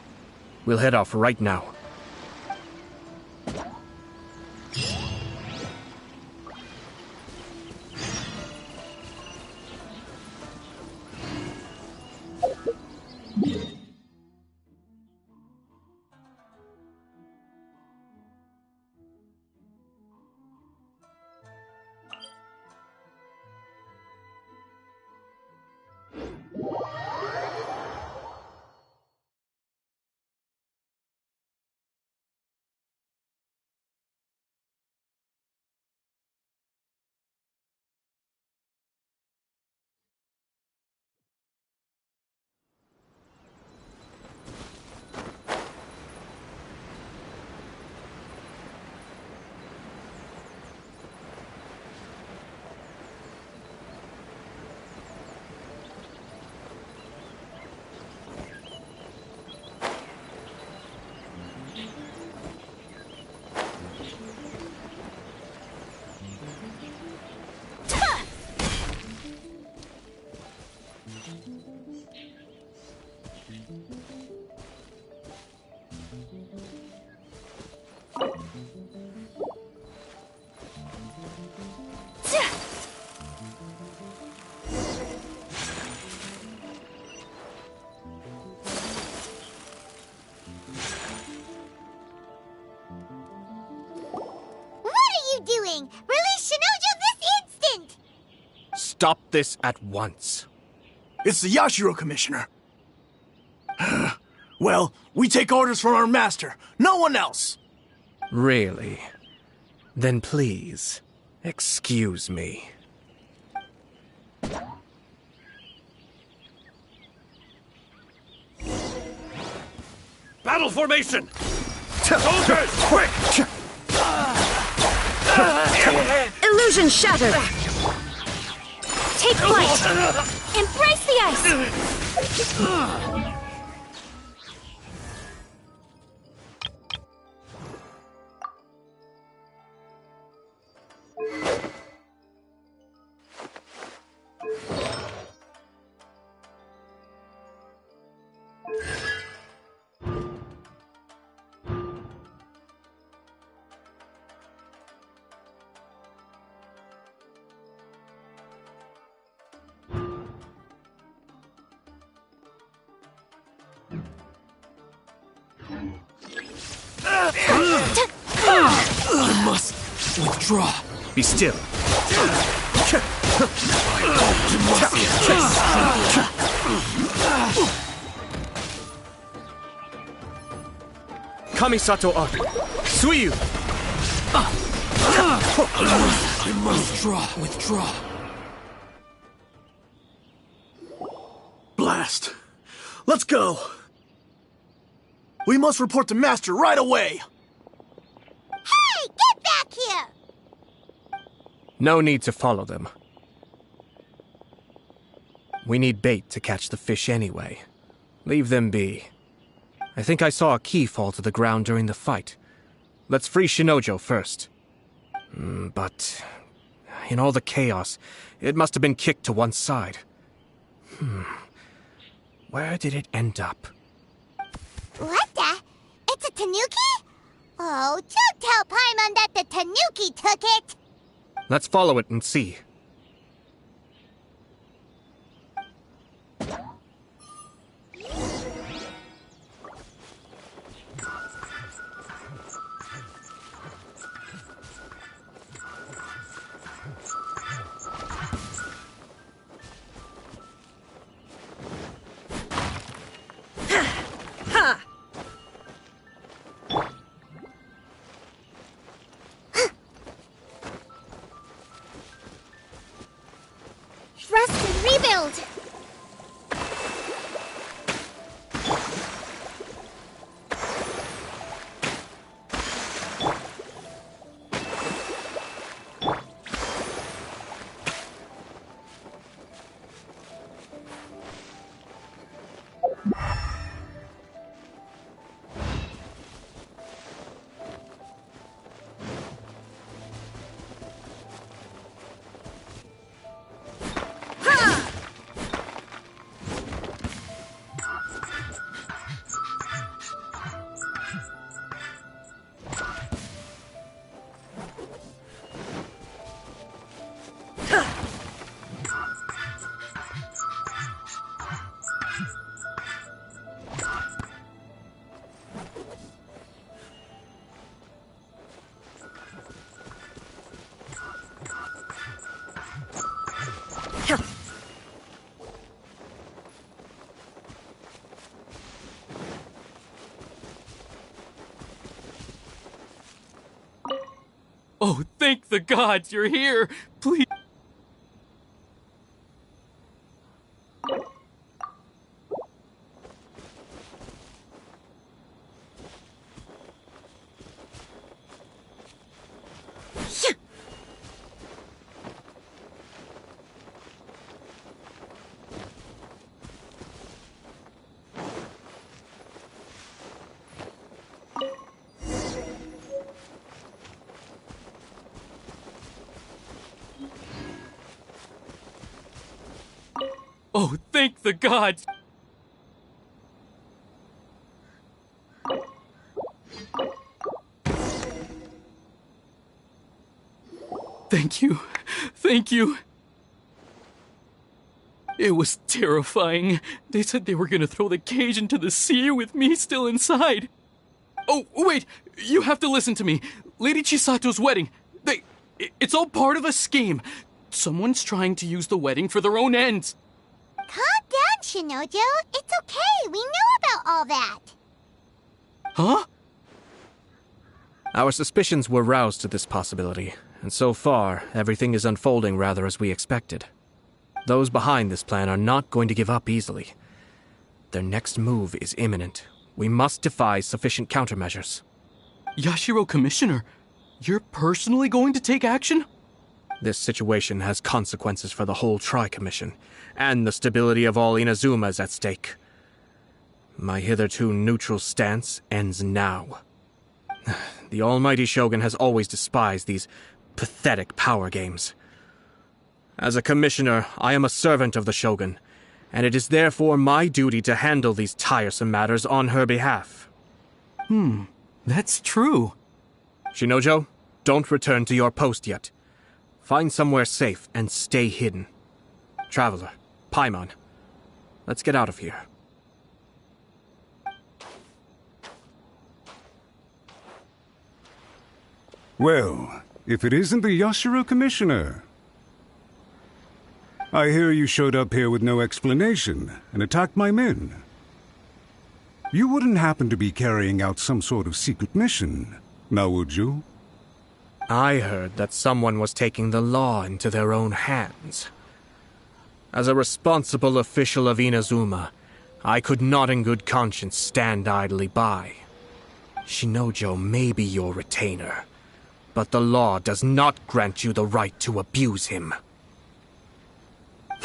We'll head off right now. Doing? Release Shinojo this instant! Stop this at once. It's the Yashiro, Commissioner. Well, we take orders from our master, no one else. Really? Then please, excuse me. Battle formation! Soldiers, quick! Illusion shattered! Take flight! Embrace the ice! I must withdraw. Be still. Kamisato up. Suiyu! I must withdraw. Blast. Let's go. We must report to Master right away. Hey, get back here! No need to follow them. We need bait to catch the fish anyway. Leave them be. I think I saw a key fall to the ground during the fight. Let's free Shinojo first. But in all the chaos, it must have been kicked to one side. Where did it end up? What the? It's a Tanuki? Oh, don't tell Paimon that the Tanuki took it! Let's follow it and see. Rest and rebuild! Oh, thank the gods you're here! Please. Oh, thank the gods! Thank you. Thank you. It was terrifying. They said they were gonna throw the cage into the sea with me still inside. Oh, wait! You have to listen to me. Lady Chisato's wedding. It's all part of a scheme. Someone's trying to use the wedding for their own ends. Calm down, Shinojo. It's okay. We know about all that. Huh? Our suspicions were roused to this possibility, and so far, everything is unfolding rather as we expected. Those behind this plan are not going to give up easily. Their next move is imminent. We must devise sufficient countermeasures. Yashiro Commissioner, you're personally going to take action? This situation has consequences for the whole Tri-Commission, and the stability of all Inazuma is at stake. My hitherto neutral stance ends now. The almighty Shogun has always despised these pathetic power games. As a commissioner, I am a servant of the Shogun, and it is therefore my duty to handle these tiresome matters on her behalf. That's true. Shinojo, don't return to your post yet. Find somewhere safe and stay hidden. Traveler, Paimon, let's get out of here. Well, if it isn't the Yashiro Commissioner. I hear you showed up here with no explanation and attacked my men. You wouldn't happen to be carrying out some sort of secret mission, now would you? I heard that someone was taking the law into their own hands. As a responsible official of Inazuma, I could not in good conscience stand idly by. Shinojo may be your retainer, but the law does not grant you the right to abuse him.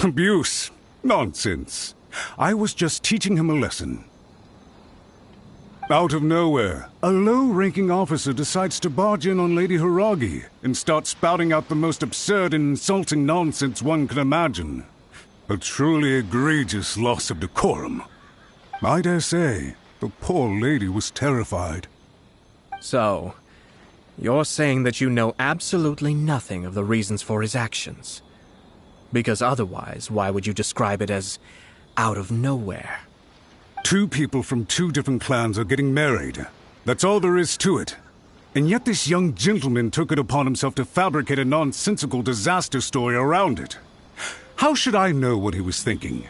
Abuse? Nonsense. I was just teaching him a lesson. Out of nowhere, a low-ranking officer decides to barge in on Lady Hiragi and start spouting out the most absurd and insulting nonsense one can imagine. A truly egregious loss of decorum. I dare say, the poor lady was terrified. So, you're saying that you know absolutely nothing of the reasons for his actions? Because otherwise, why would you describe it as out of nowhere? Two people from two different clans are getting married. That's all there is to it. And yet this young gentleman took it upon himself to fabricate a nonsensical disaster story around it. How should I know what he was thinking?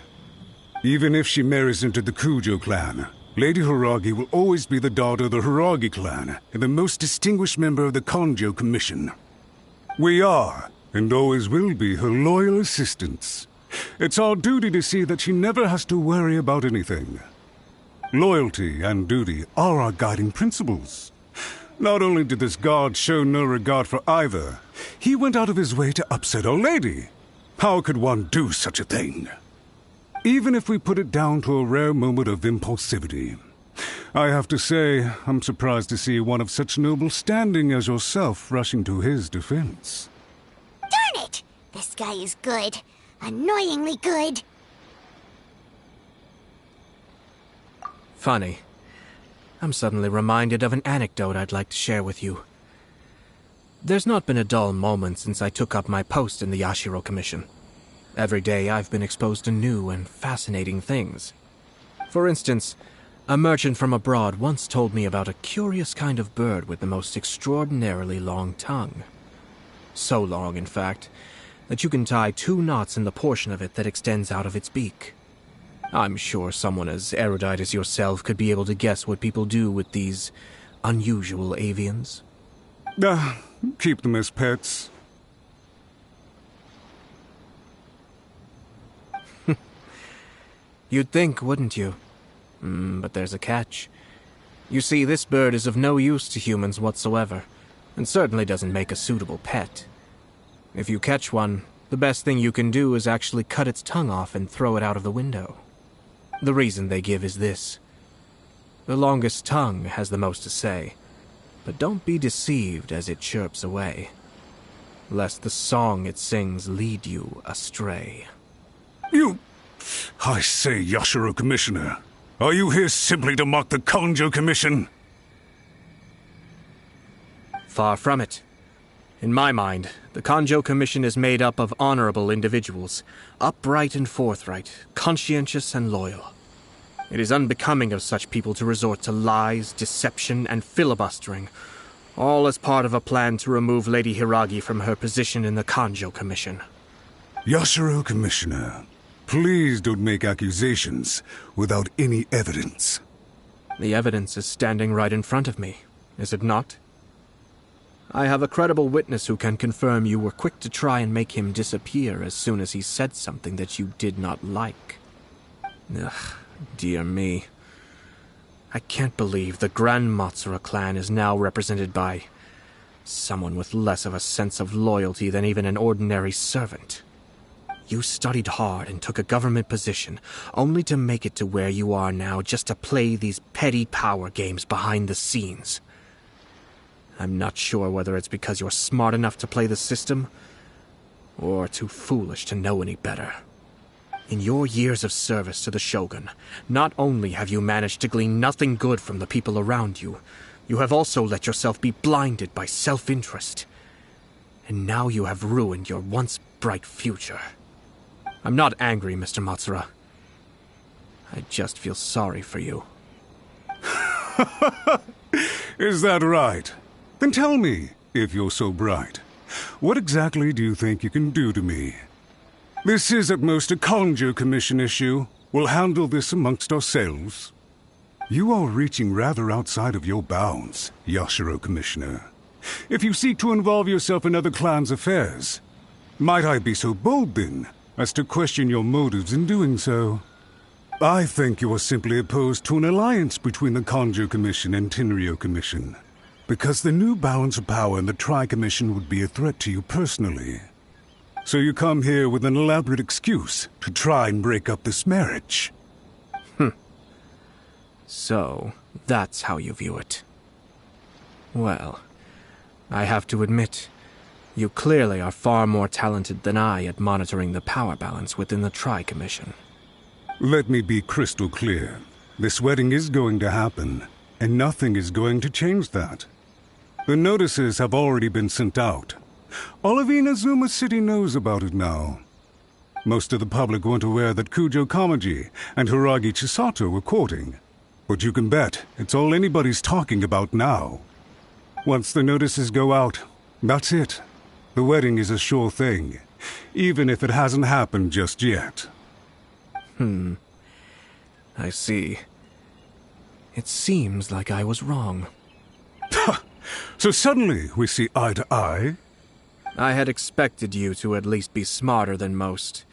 Even if she marries into the Kujo clan, Lady Hiragi will always be the daughter of the Hiragi clan and the most distinguished member of the Konjo Commission. We are, and always will be, her loyal assistants. It's our duty to see that she never has to worry about anything. Loyalty and duty are our guiding principles. Not only did this guard show no regard for either, he went out of his way to upset our lady. How could one do such a thing? Even if we put it down to a rare moment of impulsivity. I have to say, I'm surprised to see one of such noble standing as yourself rushing to his defense. Darn it! This guy is good. Annoyingly good. Funny. I'm suddenly reminded of an anecdote I'd like to share with you. There's not been a dull moment since I took up my post in the Yashiro Commission. Every day I've been exposed to new and fascinating things. For instance, a merchant from abroad once told me about a curious kind of bird with the most extraordinarily long tongue. So long, in fact, that you can tie 2 knots in the portion of it that extends out of its beak. I'm sure someone as erudite as yourself could be able to guess what people do with these unusual avians. Keep them as pets. You'd think, wouldn't you? But there's a catch. You see, this bird is of no use to humans whatsoever, and certainly doesn't make a suitable pet. If you catch one, the best thing you can do is actually cut its tongue off and throw it out of the window. The reason they give is this. The longest tongue has the most to say, but don't be deceived as it chirps away, lest the song it sings lead you astray. I say, Yashiro Commissioner, are you here simply to mock the Konjo Commission? Far from it. In my mind, the Kanjo Commission is made up of honorable individuals, upright and forthright, conscientious and loyal. It is unbecoming of such people to resort to lies, deception, and filibustering, all as part of a plan to remove Lady Hiragi from her position in the Kanjo Commission. Yashiro, Commissioner, please don't make accusations without any evidence. The evidence is standing right in front of me, is it not? I have a credible witness who can confirm you were quick to try and make him disappear as soon as he said something that you did not like. Ugh, dear me. I can't believe the Grand Matsura clan is now represented by someone with less of a sense of loyalty than even an ordinary servant. You studied hard and took a government position, only to make it to where you are now just to play these petty power games behind the scenes. I'm not sure whether it's because you're smart enough to play the system, or too foolish to know any better. In your years of service to the Shogun, not only have you managed to glean nothing good from the people around you, you have also let yourself be blinded by self-interest. And now you have ruined your once bright future. I'm not angry, Mr. Matsura. I just feel sorry for you. Is that right? Then tell me, if you're so bright, what exactly do you think you can do to me? This is at most a Kanjo Commission issue. We'll handle this amongst ourselves. You are reaching rather outside of your bounds, Yashiro, Commissioner. If you seek to involve yourself in other clans' affairs, might I be so bold, then, as to question your motives in doing so? I think you are simply opposed to an alliance between the Kanjo Commission and Tenryo Commission, because the new balance of power in the Tri-Commission would be a threat to you personally. So you come here with an elaborate excuse to try and break up this marriage. So, that's how you view it. Well, I have to admit, you clearly are far more talented than I at monitoring the power balance within the Tri-Commission. Let me be crystal clear. This wedding is going to happen, and nothing is going to change that. The notices have already been sent out. All of Inazuma City knows about it now. Most of the public weren't aware that Kujo Kamaji and Hiragi Chisato were courting. But you can bet it's all anybody's talking about now. Once the notices go out, that's it. The wedding is a sure thing, even if it hasn't happened just yet. I see. It seems like I was wrong. So suddenly we see eye to eye? I had expected you to at least be smarter than most.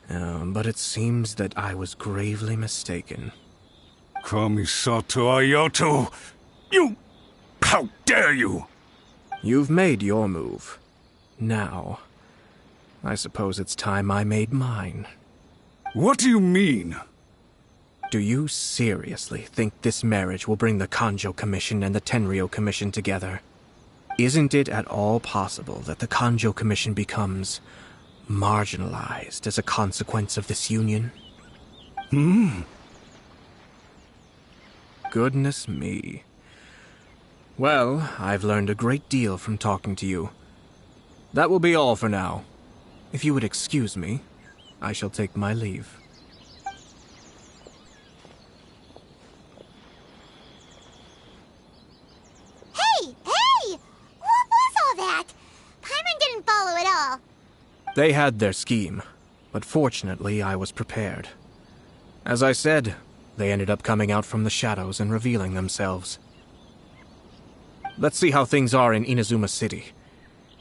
But it seems that I was gravely mistaken. Kamisato Ayato! You... How dare you! You've made your move. Now, I suppose it's time I made mine. What do you mean? Do you seriously think this marriage will bring the Kanjo Commission and the Tenryo Commission together? Isn't it at all possible that the Kanjo Commission becomes marginalized as a consequence of this union? Goodness me. Well, I've learned a great deal from talking to you. That will be all for now. If you would excuse me, I shall take my leave. Hey! What was all that? Paimon didn't follow at all. They had their scheme, but fortunately I was prepared. As I said, they ended up coming out from the shadows and revealing themselves. Let's see how things are in Inazuma City.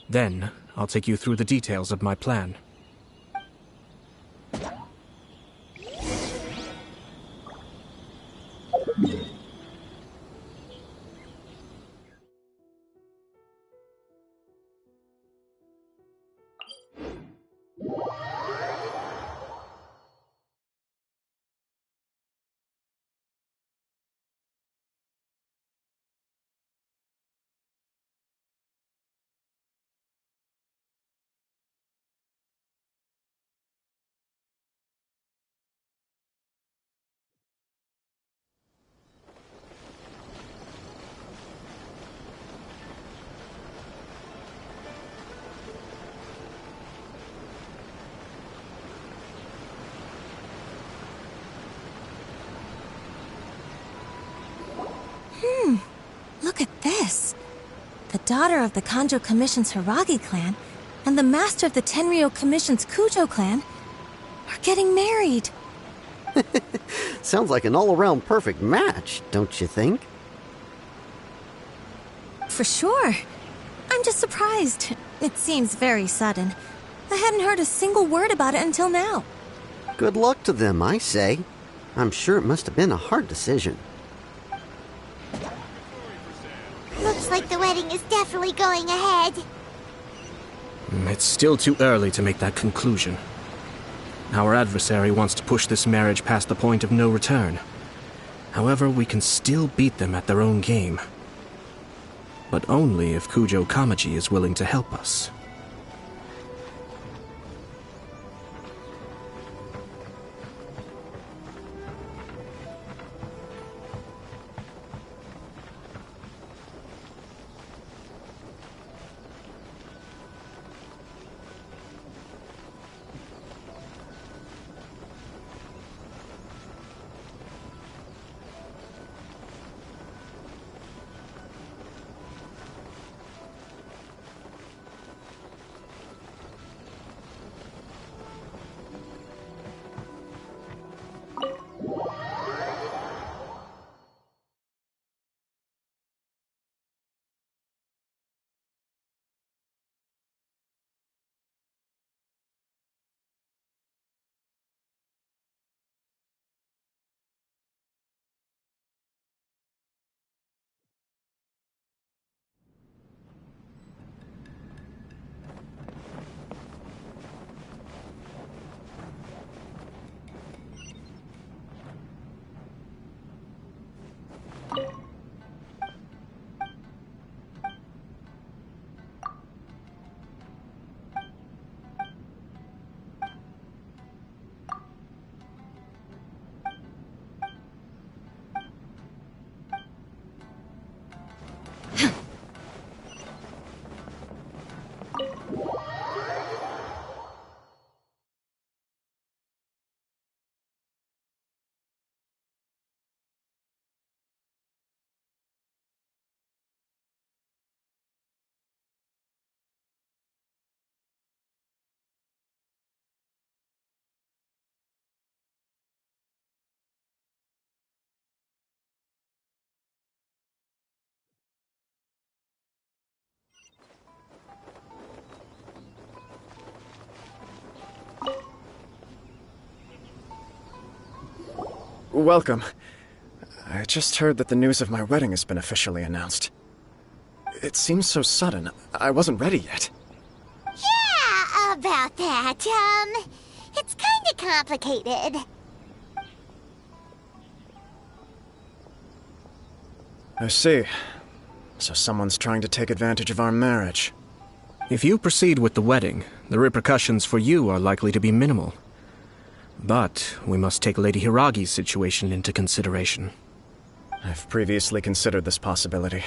Then, I'll take you through the details of my plan. daughter of the Kanjo Commission's Hiragi clan and the master of the Tenryo Commission's Kujo clan are getting married. Sounds like an all-around perfect match, don't you think? For sure. I'm just surprised. It seems very sudden. I hadn't heard a single word about it until now. Good luck to them, I say. I'm sure it must have been a hard decision. Looks like the wedding is definitely going ahead. It's still too early to make that conclusion. Our adversary wants to push this marriage past the point of no return. However, we can still beat them at their own game. But only if Kujo Kamaji is willing to help us. Welcome. I just heard that the news of my wedding has been officially announced. It seems so sudden. I wasn't ready yet. Yeah, about that. It's kinda complicated. I see. So someone's trying to take advantage of our marriage. If you proceed with the wedding, the repercussions for you are likely to be minimal. But we must take Lady Hiragi's situation into consideration. I've previously considered this possibility.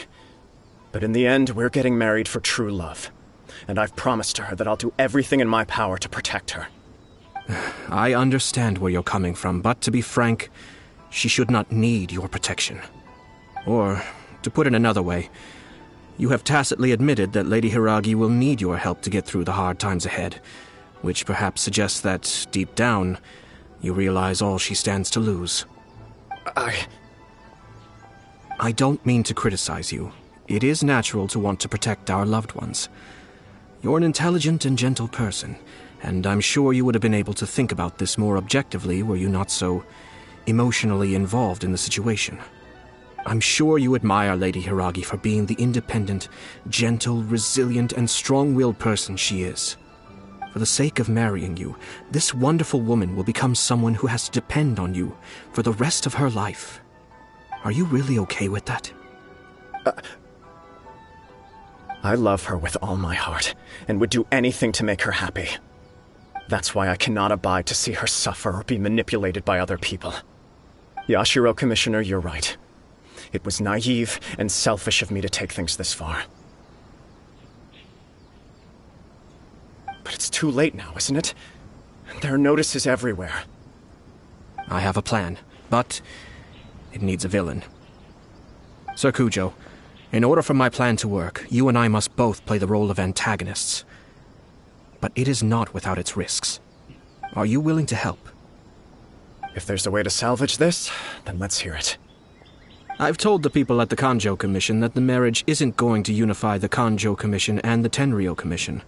But in the end, we're getting married for true love. And I've promised her that I'll do everything in my power to protect her. I understand where you're coming from, but to be frank, she should not need your protection. Or, to put it another way, you have tacitly admitted that Lady Hiragi will need your help to get through the hard times ahead, which perhaps suggests that, deep down, you realize all she stands to lose. I don't mean to criticize you. It is natural to want to protect our loved ones. You're an intelligent and gentle person, and I'm sure you would have been able to think about this more objectively were you not so emotionally involved in the situation. I'm sure you admire Lady Hiragi for being the independent, gentle, resilient, and strong-willed person she is. For the sake of marrying you, this wonderful woman will become someone who has to depend on you for the rest of her life. Are you really okay with that? I love her with all my heart, and would do anything to make her happy. That's why I cannot abide to see her suffer or be manipulated by other people. Yashiro, Commissioner, you're right. It was naive and selfish of me to take things this far. But it's too late now, isn't it? There are notices everywhere. I have a plan, but it needs a villain. Sir Kujo, In order for my plan to work, you and I must both play the role of antagonists. But it is not without its risks. Are you willing to help? If there's a way to salvage this, then let's hear it. I've told the people at the Kanjo Commission that the marriage isn't going to unify the Kanjo Commission and the Tenryou Commission.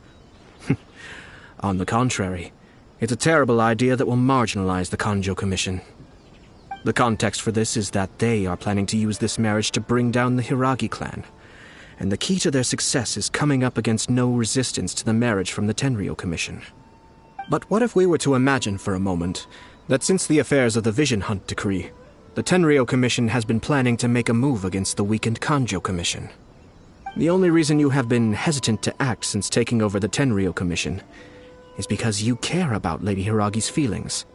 On the contrary, it's a terrible idea that will marginalize the Kanjo Commission. The context for this is that they are planning to use this marriage to bring down the Hiragi clan, and the key to their success is coming up against no resistance to the marriage from the Tenryou Commission. But what if we were to imagine for a moment that since the affairs of the Vision Hunt Decree, the Tenryou Commission has been planning to make a move against the weakened Kanjo Commission? The only reason you have been hesitant to act since taking over the Tenryou Commission is because you care about Lady Hiragi's feelings.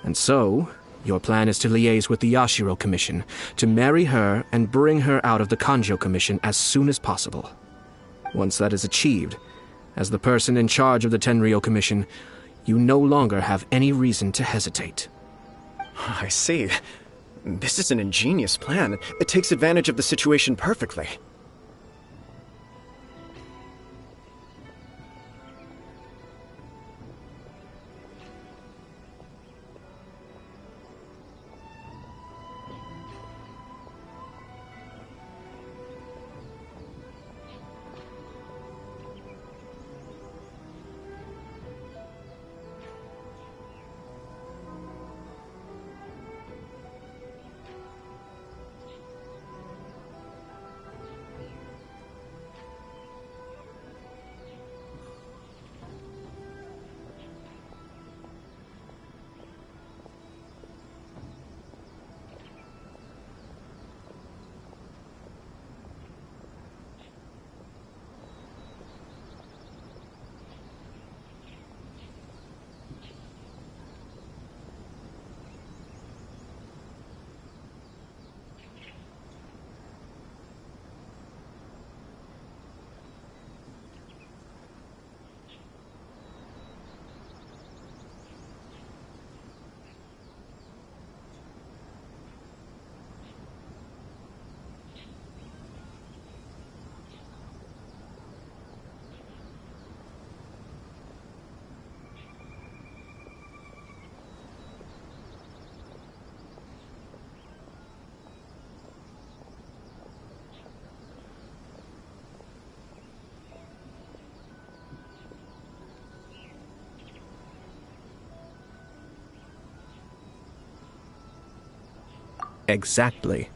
And so, your plan is to liaise with the Yashiro Commission, to marry her and bring her out of the Kanjo Commission as soon as possible. Once that is achieved, as the person in charge of the Tenryou Commission, you no longer have any reason to hesitate. I see. This is an ingenious plan. It takes advantage of the situation perfectly. Exactly.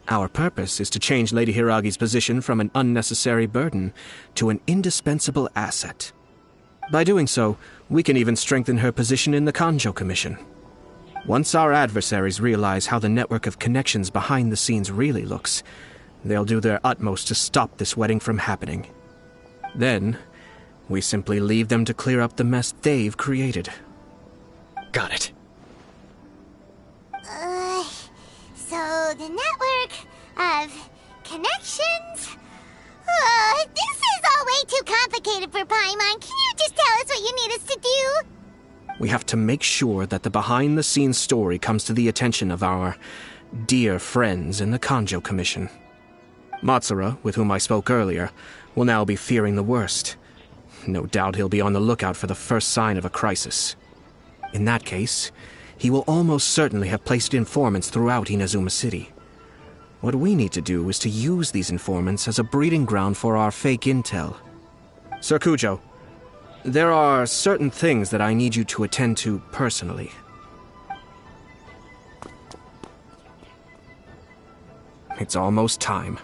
Our purpose is to change Lady Hiragi's position from an unnecessary burden to an indispensable asset. By doing so, we can even strengthen her position in the Kanjo Commission. Once our adversaries realize how the network of connections behind the scenes really looks, they'll do their utmost to stop this wedding from happening. Then, we simply leave them to clear up the mess they've created. Got it. So the network of connections? This is all way too complicated for Paimon. Can you just tell us what you need us to do? We have to make sure that the behind-the-scenes story comes to the attention of our dear friends in the Kanjo Commission. Matsura, with whom I spoke earlier, will now be fearing the worst. No doubt he'll be on the lookout for the first sign of a crisis. In that case, he will almost certainly have placed informants throughout Inazuma City. What we need to do is to use these informants as a breeding ground for our fake intel. Sir Kujo, there are certain things that I need you to attend to personally. It's almost time.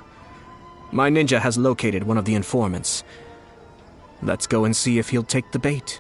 My ninja has located one of the informants. Let's go and see if he'll take the bait.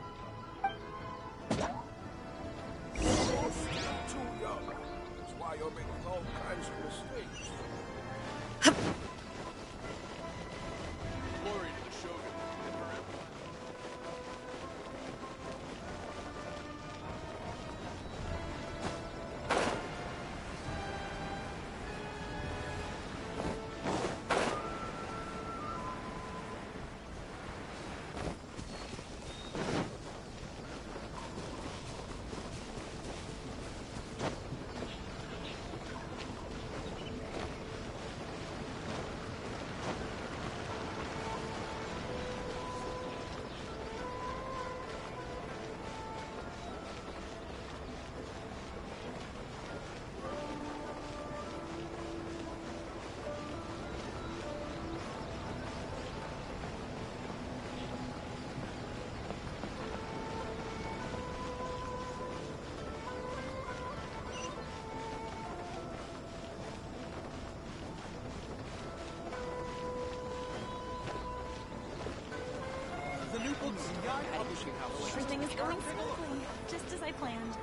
Everything is going smoothly, just as I planned.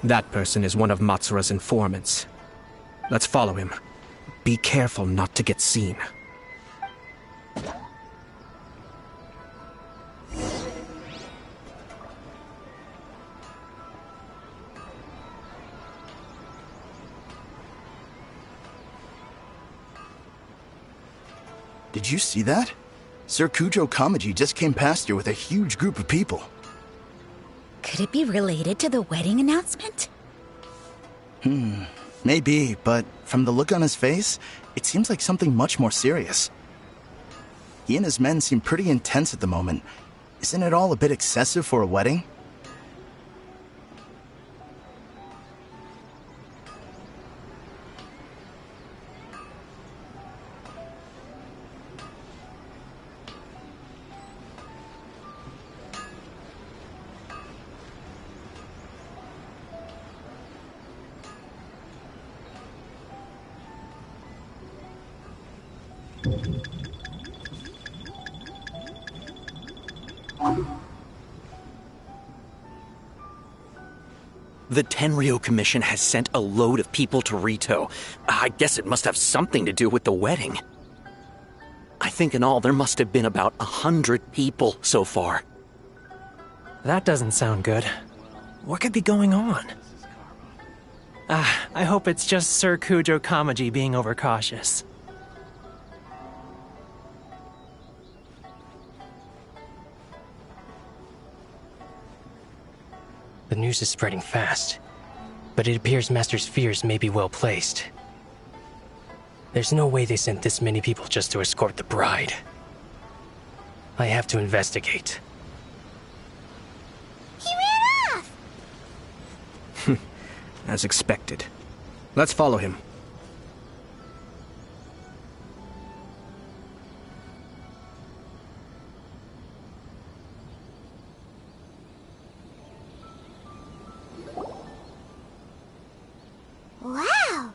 That person is one of Matsura's informants. Let's follow him. Be careful not to get seen. Did you see that? Sir Kujo Kamaji just came past here with a huge group of people. Could it be related to the wedding announcement? Maybe, but from the look on his face, it seems like something much more serious. He and his men seem pretty intense at the moment. Isn't it all a bit excessive for a wedding? The Tenryo Commission has sent a load of people to Rito. I guess it must have something to do with the wedding. I think in all there must have been about 100 people so far. That doesn't sound good. What could be going on? I hope it's just Sir Kujo Kamaji being overcautious. The news is spreading fast, but it appears Master's fears may be well placed. There's no way they sent this many people just to escort the bride. I have to investigate. He ran off! As expected. Let's follow him. Wow!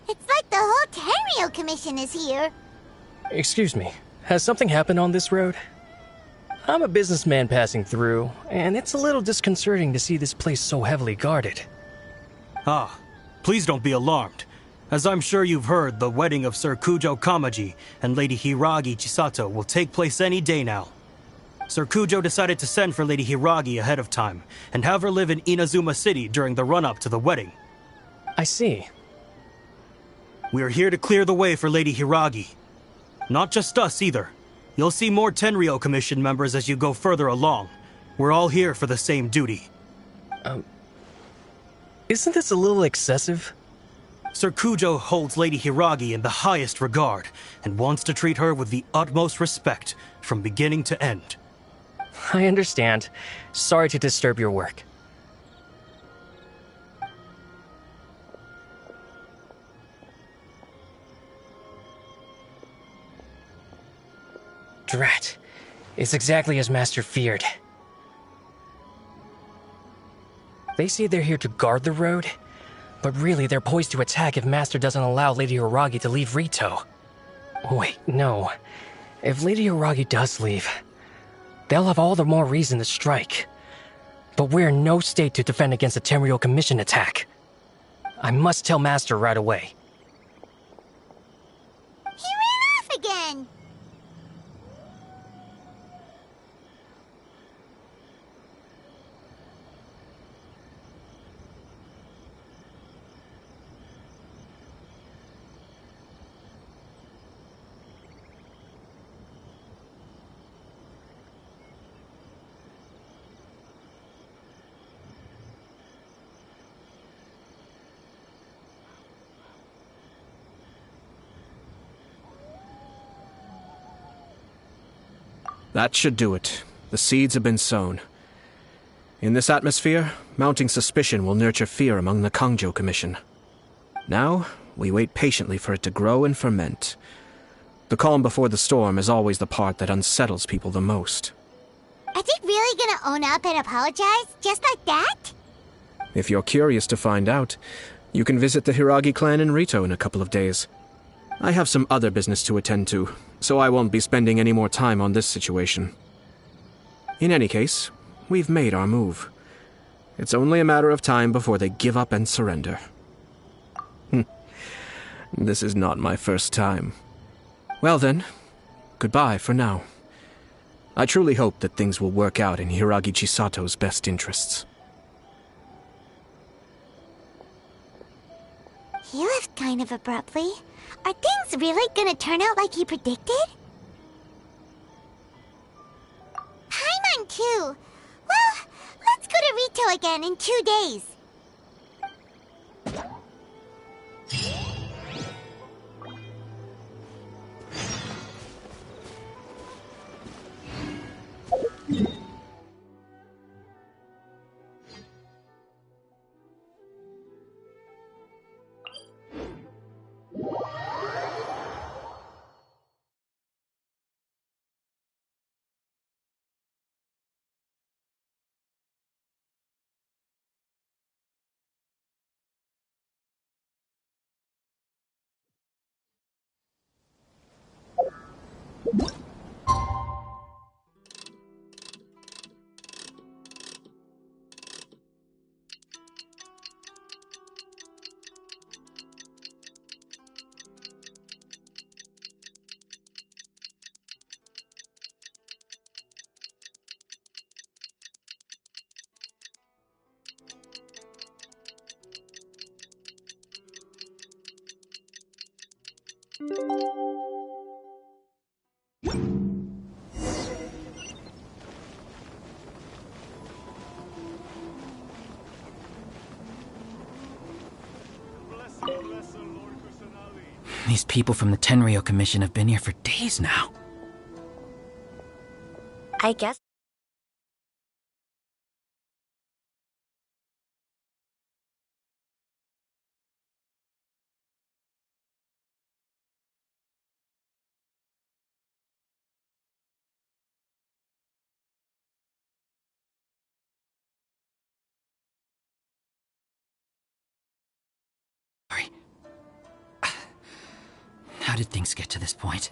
It's like the whole Tenryo Commission is here. Excuse me, has something happened on this road? I'm a businessman passing through, and it's a little disconcerting to see this place so heavily guarded. Ah, please don't be alarmed. As I'm sure you've heard, the wedding of Sir Kujo Kamaji and Lady Hiragi Chisato will take place any day now. Sir Kujo decided to send for Lady Hiragi ahead of time, and have her live in Inazuma City during the run-up to the wedding. I see. We are here to clear the way for Lady Hiragi. Not just us, either. You'll see more Tenryo Commission members as you go further along. We're all here for the same duty. Isn't this a little excessive? Sir Kujo holds Lady Hiragi in the highest regard, and wants to treat her with the utmost respect, from beginning to end. I understand. Sorry to disturb your work. Drat. It's exactly as Master feared. They say they're here to guard the road, but really they're poised to attack if Master doesn't allow Lady Hiragi to leave Rito. Wait, no. If Lady Hiragi does leave, they'll have all the more reason to strike. But we're in no state to defend against a Tenryo Commission attack. I must tell Master right away. He ran off again! That should do it. The seeds have been sown. In this atmosphere, mounting suspicion will nurture fear among the Kangjo Commission. Now, we wait patiently for it to grow and ferment. The calm before the storm is always the part that unsettles people the most. Are they really gonna own up and apologize, just like that? If you're curious to find out, you can visit the Hiragi clan in Rito in a couple of days. I have some other business to attend to, so I won't be spending any more time on this situation. In any case, we've made our move. It's only a matter of time before they give up and surrender. This is not my first time. Well then, goodbye for now. I truly hope that things will work out in Hiragi Chisato's best interests. He left kind of abruptly. Are things really gonna turn out like he predicted? Paimon too. Well, let's go to Rito again in 2 days. These people from the Tenryo Commission have been here for days now. I guess. How did things get to this point?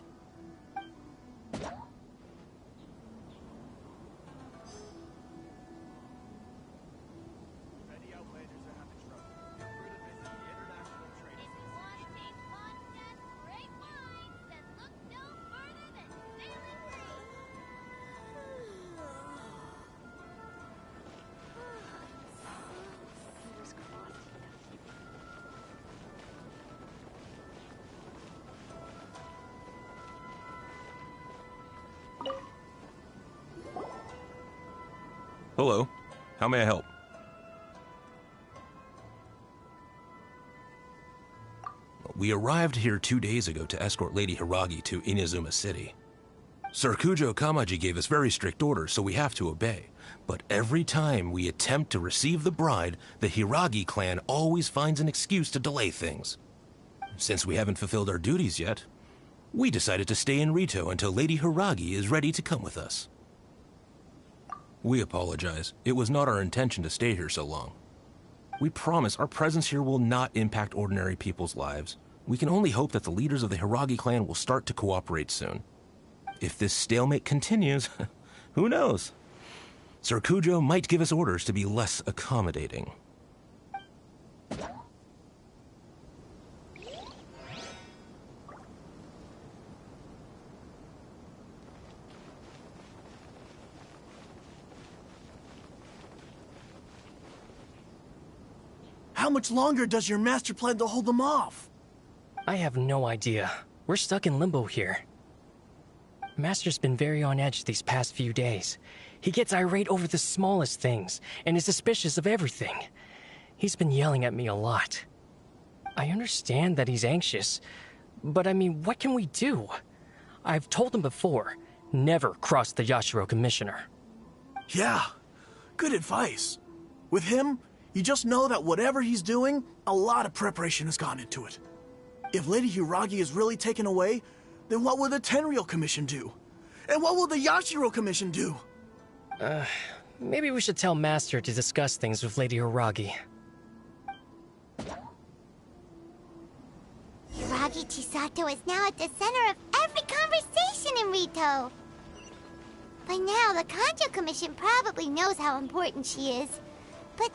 Hello. How may I help? We arrived here 2 days ago to escort Lady Hiragi to Inazuma City. Sir Kujo Kamaji gave us very strict orders, so we have to obey. But every time we attempt to receive the bride, the Hiragi clan always finds an excuse to delay things. Since we haven't fulfilled our duties yet, we decided to stay in Rito until Lady Hiragi is ready to come with us. We apologize. It was not our intention to stay here so long. We promise our presence here will not impact ordinary people's lives. We can only hope that the leaders of the Hiragi clan will start to cooperate soon. If this stalemate continues, who knows? Sir Kujo might give us orders to be less accommodating. How much longer does your master plan to hold them off? I have no idea. We're stuck in limbo here. Master's been very on edge these past few days. He gets irate over the smallest things, and is suspicious of everything. He's been yelling at me a lot. I understand that he's anxious, but I mean, what can we do? I've told him before, never cross the Yashiro Commissioner. Yeah, good advice. With him, you just know that whatever he's doing, a lot of preparation has gone into it. If Lady Hiragi is really taken away, then what will the Tenryo Commission do? And what will the Yashiro Commission do? Maybe we should tell Master to discuss things with Lady Hiragi. Hiragi Chisato is now at the center of every conversation in Rito. By now, the Kanjo Commission probably knows how important she is. But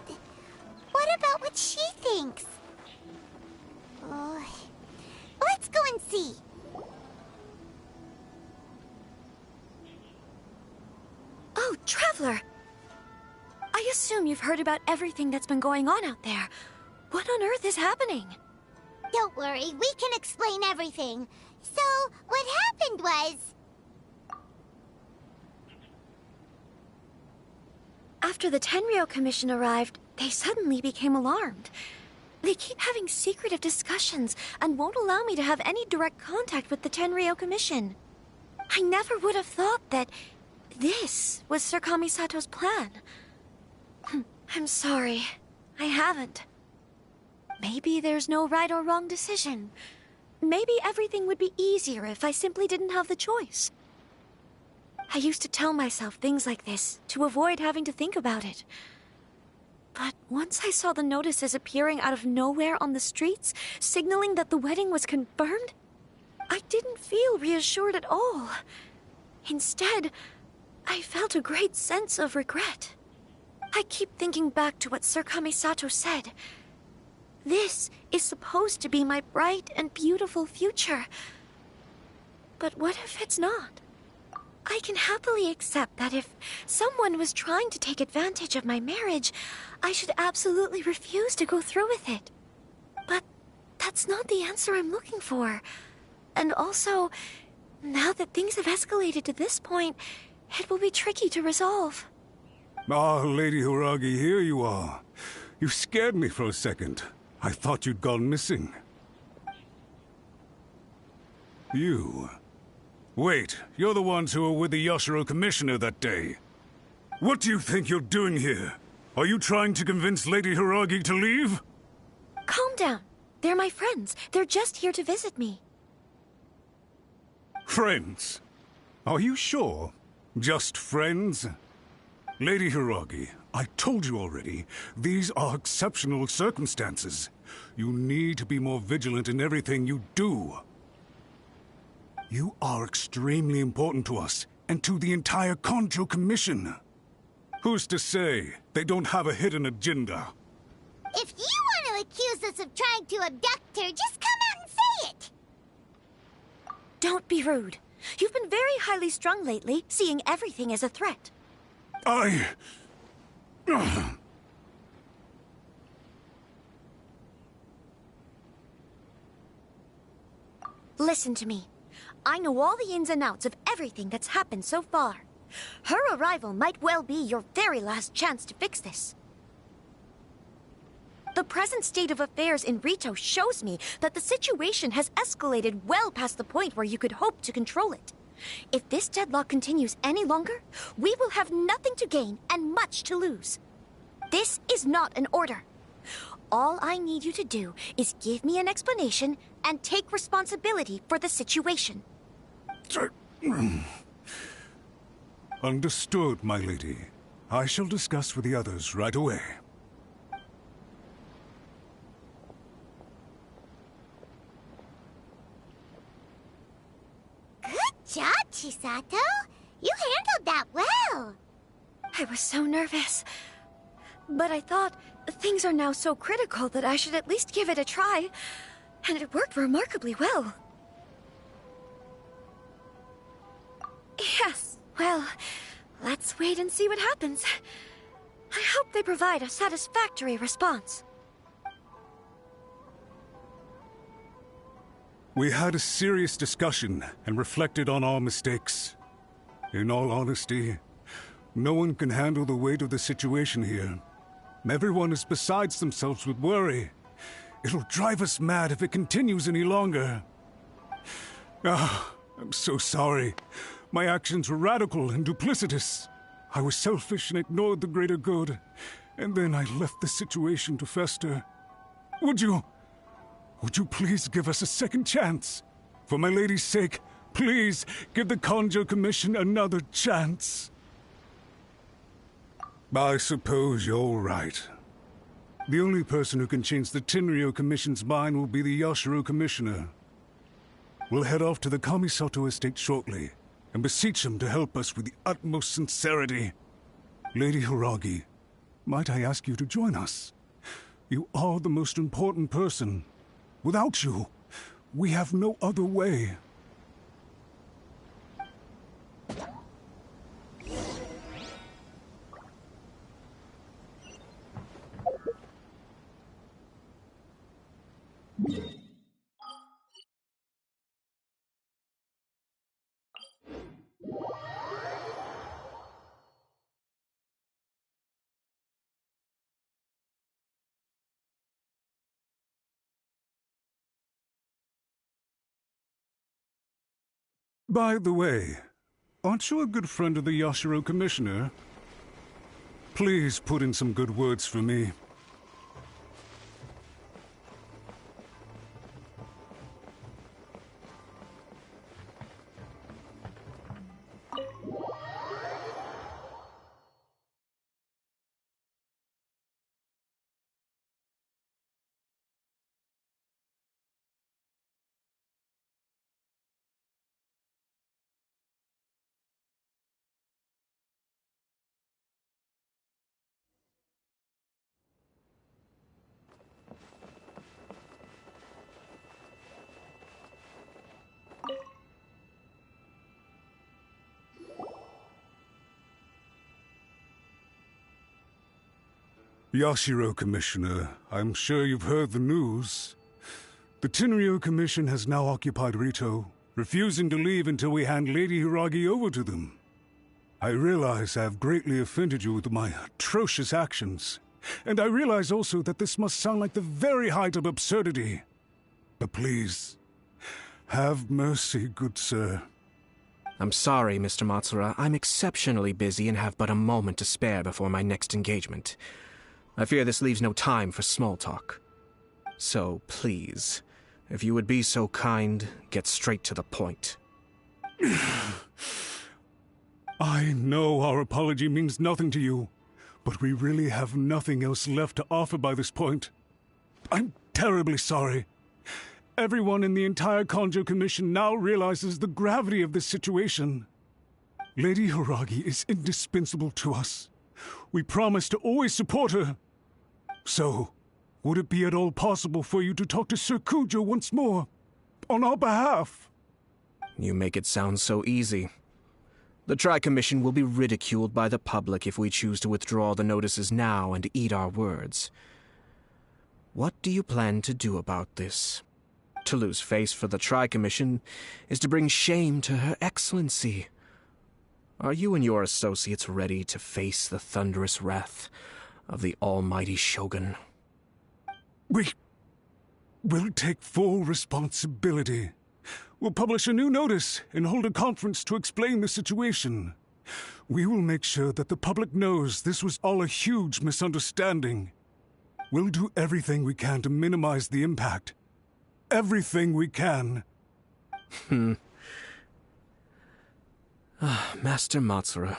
what about what she thinks? Let's go and see. Oh, Traveler! I assume you've heard about everything that's been going on out there. What on earth is happening? Don't worry, we can explain everything. So, what happened was... After the Tenryou Commission arrived, they suddenly became alarmed. They keep having secretive discussions and won't allow me to have any direct contact with the Tenryou Commission. I never would have thought that this was Sir Kamisato's plan. I'm sorry. I haven't. Maybe there's no right or wrong decision. Maybe everything would be easier if I simply didn't have the choice. I used to tell myself things like this to avoid having to think about it. But once I saw the notices appearing out of nowhere on the streets, signaling that the wedding was confirmed, I didn't feel reassured at all. Instead, I felt a great sense of regret. I keep thinking back to what Sir Kamisato said. This is supposed to be my bright and beautiful future. But what if it's not? I can happily accept that if someone was trying to take advantage of my marriage, I should absolutely refuse to go through with it. But that's not the answer I'm looking for. And also, now that things have escalated to this point, it will be tricky to resolve. Ah, Lady Hiragi, here you are. You scared me for a second. I thought you'd gone missing. You... Wait, you're the ones who were with the Yoshiro Commissioner that day. What do you think you're doing here? Are you trying to convince Lady Hiragi to leave? Calm down. They're my friends. They're just here to visit me. Friends? Are you sure? Just friends? Lady Hiragi, I told you already, these are exceptional circumstances. You need to be more vigilant in everything you do. You are extremely important to us, and to the entire Kanjo Commission. Who's to say they don't have a hidden agenda? If you want to accuse us of trying to abduct her, just come out and say it! Don't be rude. You've been very highly strung lately, seeing everything as a threat. Listen to me. I know all the ins and outs of everything that's happened so far. Her arrival might well be your very last chance to fix this. The present state of affairs in Rito shows me that the situation has escalated well past the point where you could hope to control it. If this deadlock continues any longer, we will have nothing to gain and much to lose. This is not an order. All I need you to do is give me an explanation and take responsibility for the situation. Understood, my lady. I shall discuss with the others right away. Good job, Chisato. You handled that well. I was so nervous. But I thought things are now so critical that I should at least give it a try. And it worked remarkably well. Yes, well, let's wait and see what happens. I hope they provide a satisfactory response. We had a serious discussion and reflected on our mistakes. In all honesty, no one can handle the weight of the situation here. Everyone is besides themselves with worry. It'll drive us mad if it continues any longer. I'm so sorry. My actions were radical and duplicitous. I was selfish and ignored the greater good. And then I left the situation to fester. Would you please give us a second chance? For my lady's sake, please give the Kanjo Commission another chance. I suppose you're right. The only person who can change the Tenryo Commission's mind will be the Yashiro Commissioner. We'll head off to the Kamisato estate shortly, and beseech him to help us with the utmost sincerity. Lady Hiragi, might I ask you to join us? You are the most important person. Without you, we have no other way. By the way, aren't you a good friend of the Yashiro Commissioner? Please put in some good words for me. Yashiro Commissioner, I'm sure you've heard the news. The Tenryo Commission has now occupied Rito, refusing to leave until we hand Lady Hiragi over to them. I realize I have greatly offended you with my atrocious actions, and I realize also that this must sound like the very height of absurdity. But please, have mercy, good sir. I'm sorry, Mr. Matsura. I'm exceptionally busy and have but a moment to spare before my next engagement. I fear this leaves no time for small talk. So, please, if you would be so kind, get straight to the point. I know our apology means nothing to you, but we really have nothing else left to offer by this point. I'm terribly sorry. Everyone in the entire Kanjo Commission now realizes the gravity of this situation. Lady Hiragi is indispensable to us. We promise to always support her. So, would it be at all possible for you to talk to Sir Kujo once more, on our behalf? You make it sound so easy. The Tri-Commission will be ridiculed by the public if we choose to withdraw the notices now and eat our words. What do you plan to do about this? To lose face for the Tri-Commission is to bring shame to Her Excellency. Are you and your associates ready to face the thunderous wrath of the almighty Shogun? We'll take full responsibility. We'll publish a new notice and hold a conference to explain the situation. We will make sure that the public knows this was all a huge misunderstanding. We'll do everything we can to minimize the impact. Everything we can. Master Matsura,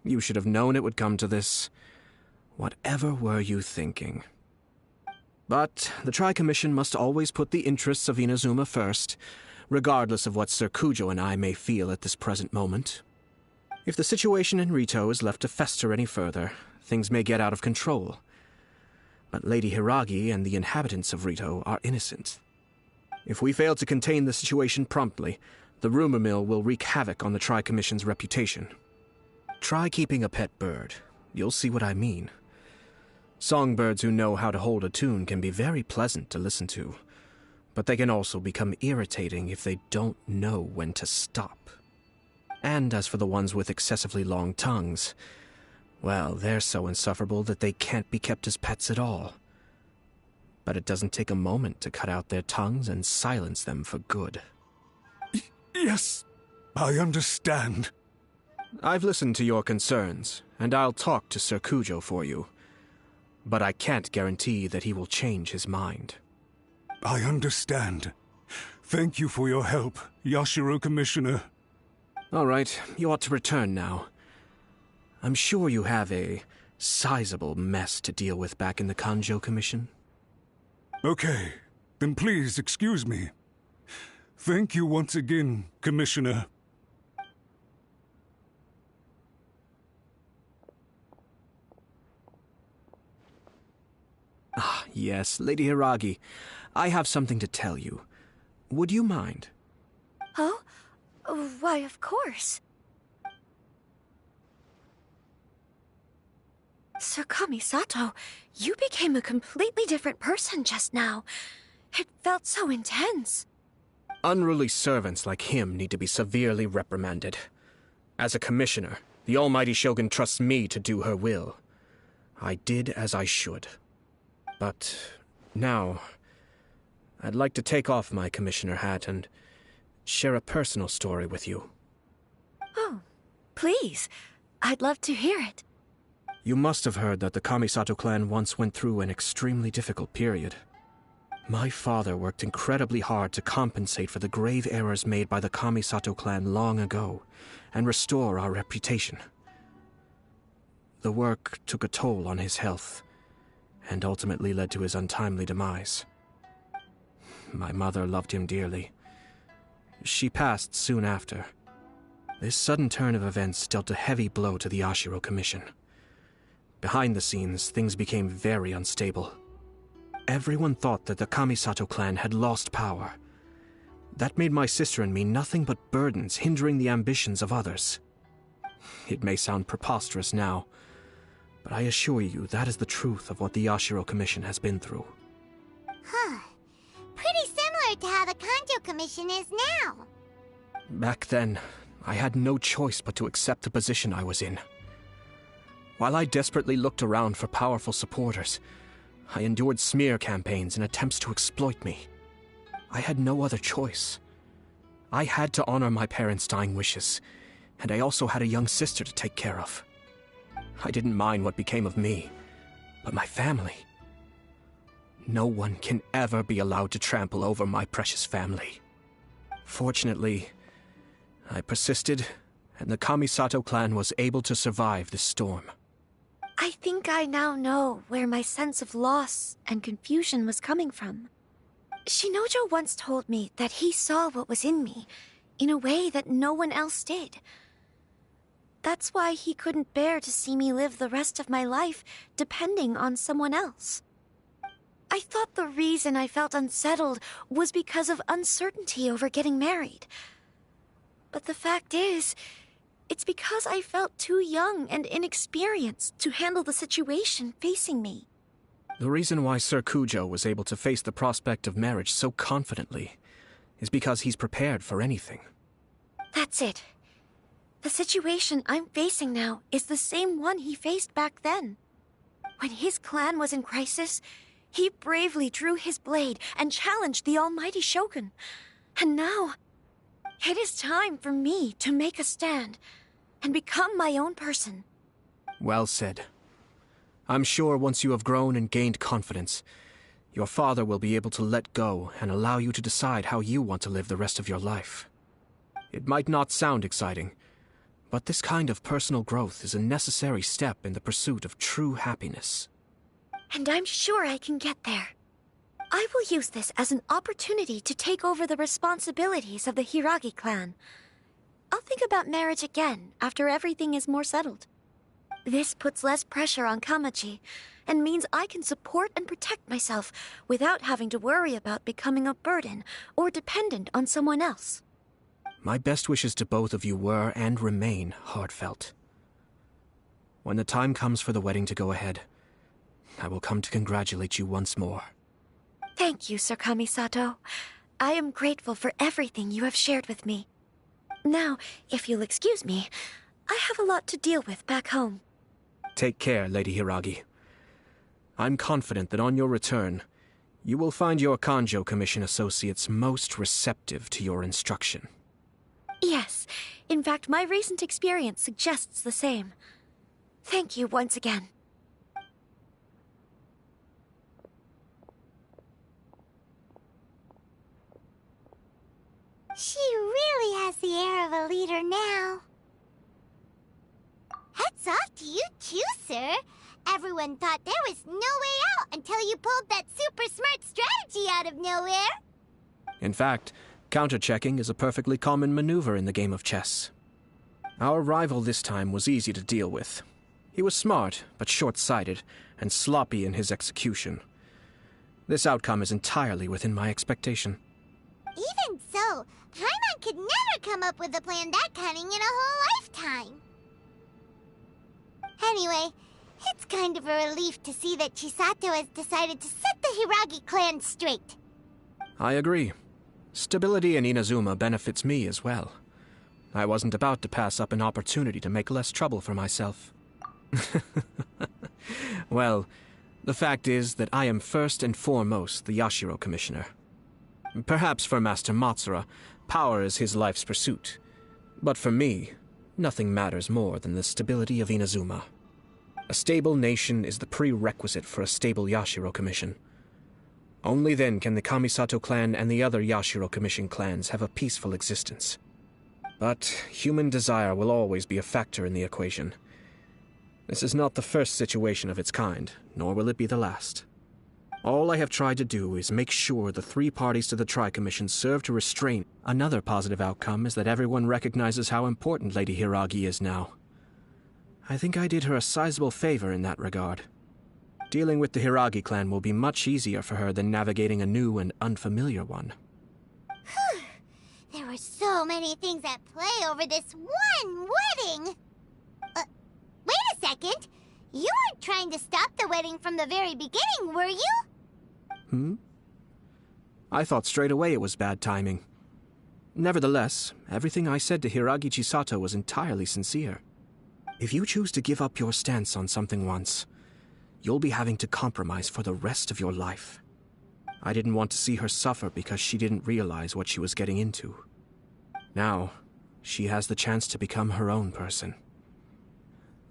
you should have known it would come to this. Whatever were you thinking? But the Tri-Commission must always put the interests of Inazuma first, regardless of what Sir Kujo and I may feel at this present moment. If the situation in Rito is left to fester any further, things may get out of control. But Lady Hiragi and the inhabitants of Rito are innocent. If we fail to contain the situation promptly, the rumor mill will wreak havoc on the Tri-Commission's reputation. Try keeping a pet bird. You'll see what I mean. Songbirds who know how to hold a tune can be very pleasant to listen to, but they can also become irritating if they don't know when to stop. And as for the ones with excessively long tongues, well, they're so insufferable that they can't be kept as pets at all. But it doesn't take a moment to cut out their tongues and silence them for good. Yes, I understand. I've listened to your concerns, and I'll talk to Sir Kujo for you. But I can't guarantee that he will change his mind. I understand. Thank you for your help, Yashiro Commissioner. All right, you ought to return now. I'm sure you have a sizable mess to deal with back in the Kanjo Commission. Okay, then please excuse me. Thank you once again, Commissioner. Ah, yes, Lady Hiragi. I have something to tell you. Would you mind? Oh? Why, of course. Sir Kamisato, you became a completely different person just now. It felt so intense. Unruly servants like him need to be severely reprimanded. As a commissioner, the Almighty Shogun trusts me to do her will. I did as I should. But now, I'd like to take off my commissioner hat and share a personal story with you. Oh, please. I'd love to hear it. You must have heard that the Kamisato clan once went through an extremely difficult period. My father worked incredibly hard to compensate for the grave errors made by the Kamisato clan long ago and restore our reputation. The work took a toll on his health and ultimately led to his untimely demise. My mother loved him dearly. She passed soon after. This sudden turn of events dealt a heavy blow to the Ashiro Commission. Behind the scenes, things became very unstable. Everyone thought that the Kamisato clan had lost power. That made my sister and me nothing but burdens hindering the ambitions of others. It may sound preposterous now, but I assure you that is the truth of what the Ashiro Commission has been through. Huh. Pretty similar to how the Kanjo Commission is now. Back then, I had no choice but to accept the position I was in. While I desperately looked around for powerful supporters, I endured smear campaigns and attempts to exploit me. I had no other choice. I had to honor my parents' dying wishes, and I also had a young sister to take care of. I didn't mind what became of me, but my family. No one can ever be allowed to trample over my precious family. Fortunately, I persisted, and the Kamisato clan was able to survive this storm. I think I now know where my sense of loss and confusion was coming from. Shinojo once told me that he saw what was in me in a way that no one else did. That's why he couldn't bear to see me live the rest of my life depending on someone else. I thought the reason I felt unsettled was because of uncertainty over getting married. But the fact is, it's because I felt too young and inexperienced to handle the situation facing me. The reason why Sir Kujo was able to face the prospect of marriage so confidently is because he's prepared for anything. That's it. The situation I'm facing now is the same one he faced back then. When his clan was in crisis, he bravely drew his blade and challenged the Almighty Shogun. And now, it is time for me to make a stand and become my own person. Well said. I'm sure once you have grown and gained confidence, your father will be able to let go and allow you to decide how you want to live the rest of your life. It might not sound exciting, but this kind of personal growth is a necessary step in the pursuit of true happiness. And I'm sure I can get there. I will use this as an opportunity to take over the responsibilities of the Hiragi clan. I'll think about marriage again after everything is more settled. This puts less pressure on Kamaji, and means I can support and protect myself without having to worry about becoming a burden or dependent on someone else. My best wishes to both of you were and remain heartfelt. When the time comes for the wedding to go ahead, I will come to congratulate you once more. Thank you, Sir Kamisato. I am grateful for everything you have shared with me. Now, if you'll excuse me, I have a lot to deal with back home. Take care, Lady Hiragi. I'm confident that on your return, you will find your Kanjo Commission associates most receptive to your instruction. Yes, in fact, my recent experience suggests the same. Thank you once again. She really has the air of a leader now. Hats off to you too, sir. Everyone thought there was no way out until you pulled that super smart strategy out of nowhere. In fact, counter-checking is a perfectly common maneuver in the game of chess. Our rival this time was easy to deal with. He was smart, but short-sighted, and sloppy in his execution. This outcome is entirely within my expectation. Even so, Paimon could never come up with a plan that cunning in a whole lifetime. Anyway, it's kind of a relief to see that Chisato has decided to set the Hiragi clan straight. I agree. Stability in Inazuma benefits me as well. I wasn't about to pass up an opportunity to make less trouble for myself. Well, the fact is that I am first and foremost the Yashiro Commissioner. Perhaps for Master Matsura, power is his life's pursuit. But for me, nothing matters more than the stability of Inazuma. A stable nation is the prerequisite for a stable Yashiro Commission. Only then can the Kamisato clan and the other Yashiro Commission clans have a peaceful existence. But human desire will always be a factor in the equation. This is not the first situation of its kind, nor will it be the last. All I have tried to do is make sure the three parties to the Tri-Commission serve to restrain. Another positive outcome is that everyone recognizes how important Lady Hiragi is now. I think I did her a sizable favor in that regard. Dealing with the Hiragi clan will be much easier for her than navigating a new and unfamiliar one. Whew. There were so many things at play over this one wedding! Wait a second! You weren't trying to stop the wedding from the very beginning, were you? I thought straight away it was bad timing. Nevertheless, everything I said to Hiragi Chisato was entirely sincere. If you choose to give up your stance on something once, you'll be having to compromise for the rest of your life. I didn't want to see her suffer because she didn't realize what she was getting into. Now, she has the chance to become her own person.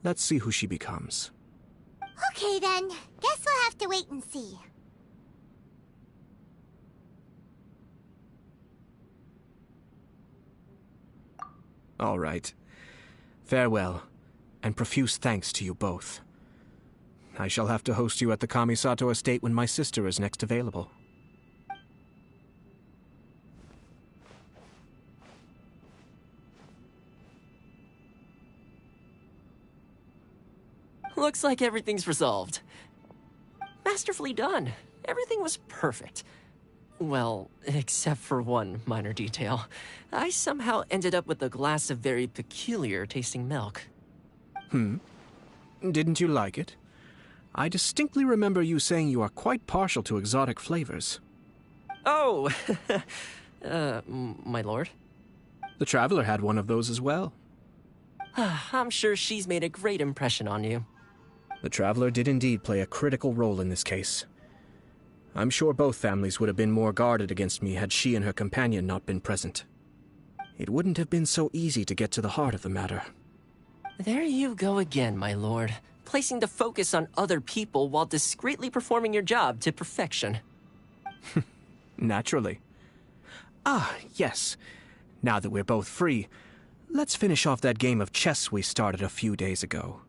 Let's see who she becomes. Okay then, guess we'll have to wait and see. All right. Farewell, and profuse thanks to you both. I shall have to host you at the Kamisato estate when my sister is next available. Looks like everything's resolved. Masterfully done. Everything was perfect. Well, except for one minor detail. I somehow ended up with a glass of very peculiar tasting milk. Didn't you like it? I distinctly remember you saying you are quite partial to exotic flavors. Oh, my lord? The Traveler had one of those as well. I'm sure she's made a great impression on you. The Traveler did indeed play a critical role in this case. I'm sure both families would have been more guarded against me had she and her companion not been present. It wouldn't have been so easy to get to the heart of the matter. There you go again, my lord. Placing the focus on other people while discreetly performing your job to perfection. Naturally. Ah, yes. Now that we're both free, let's finish off that game of chess we started a few days ago.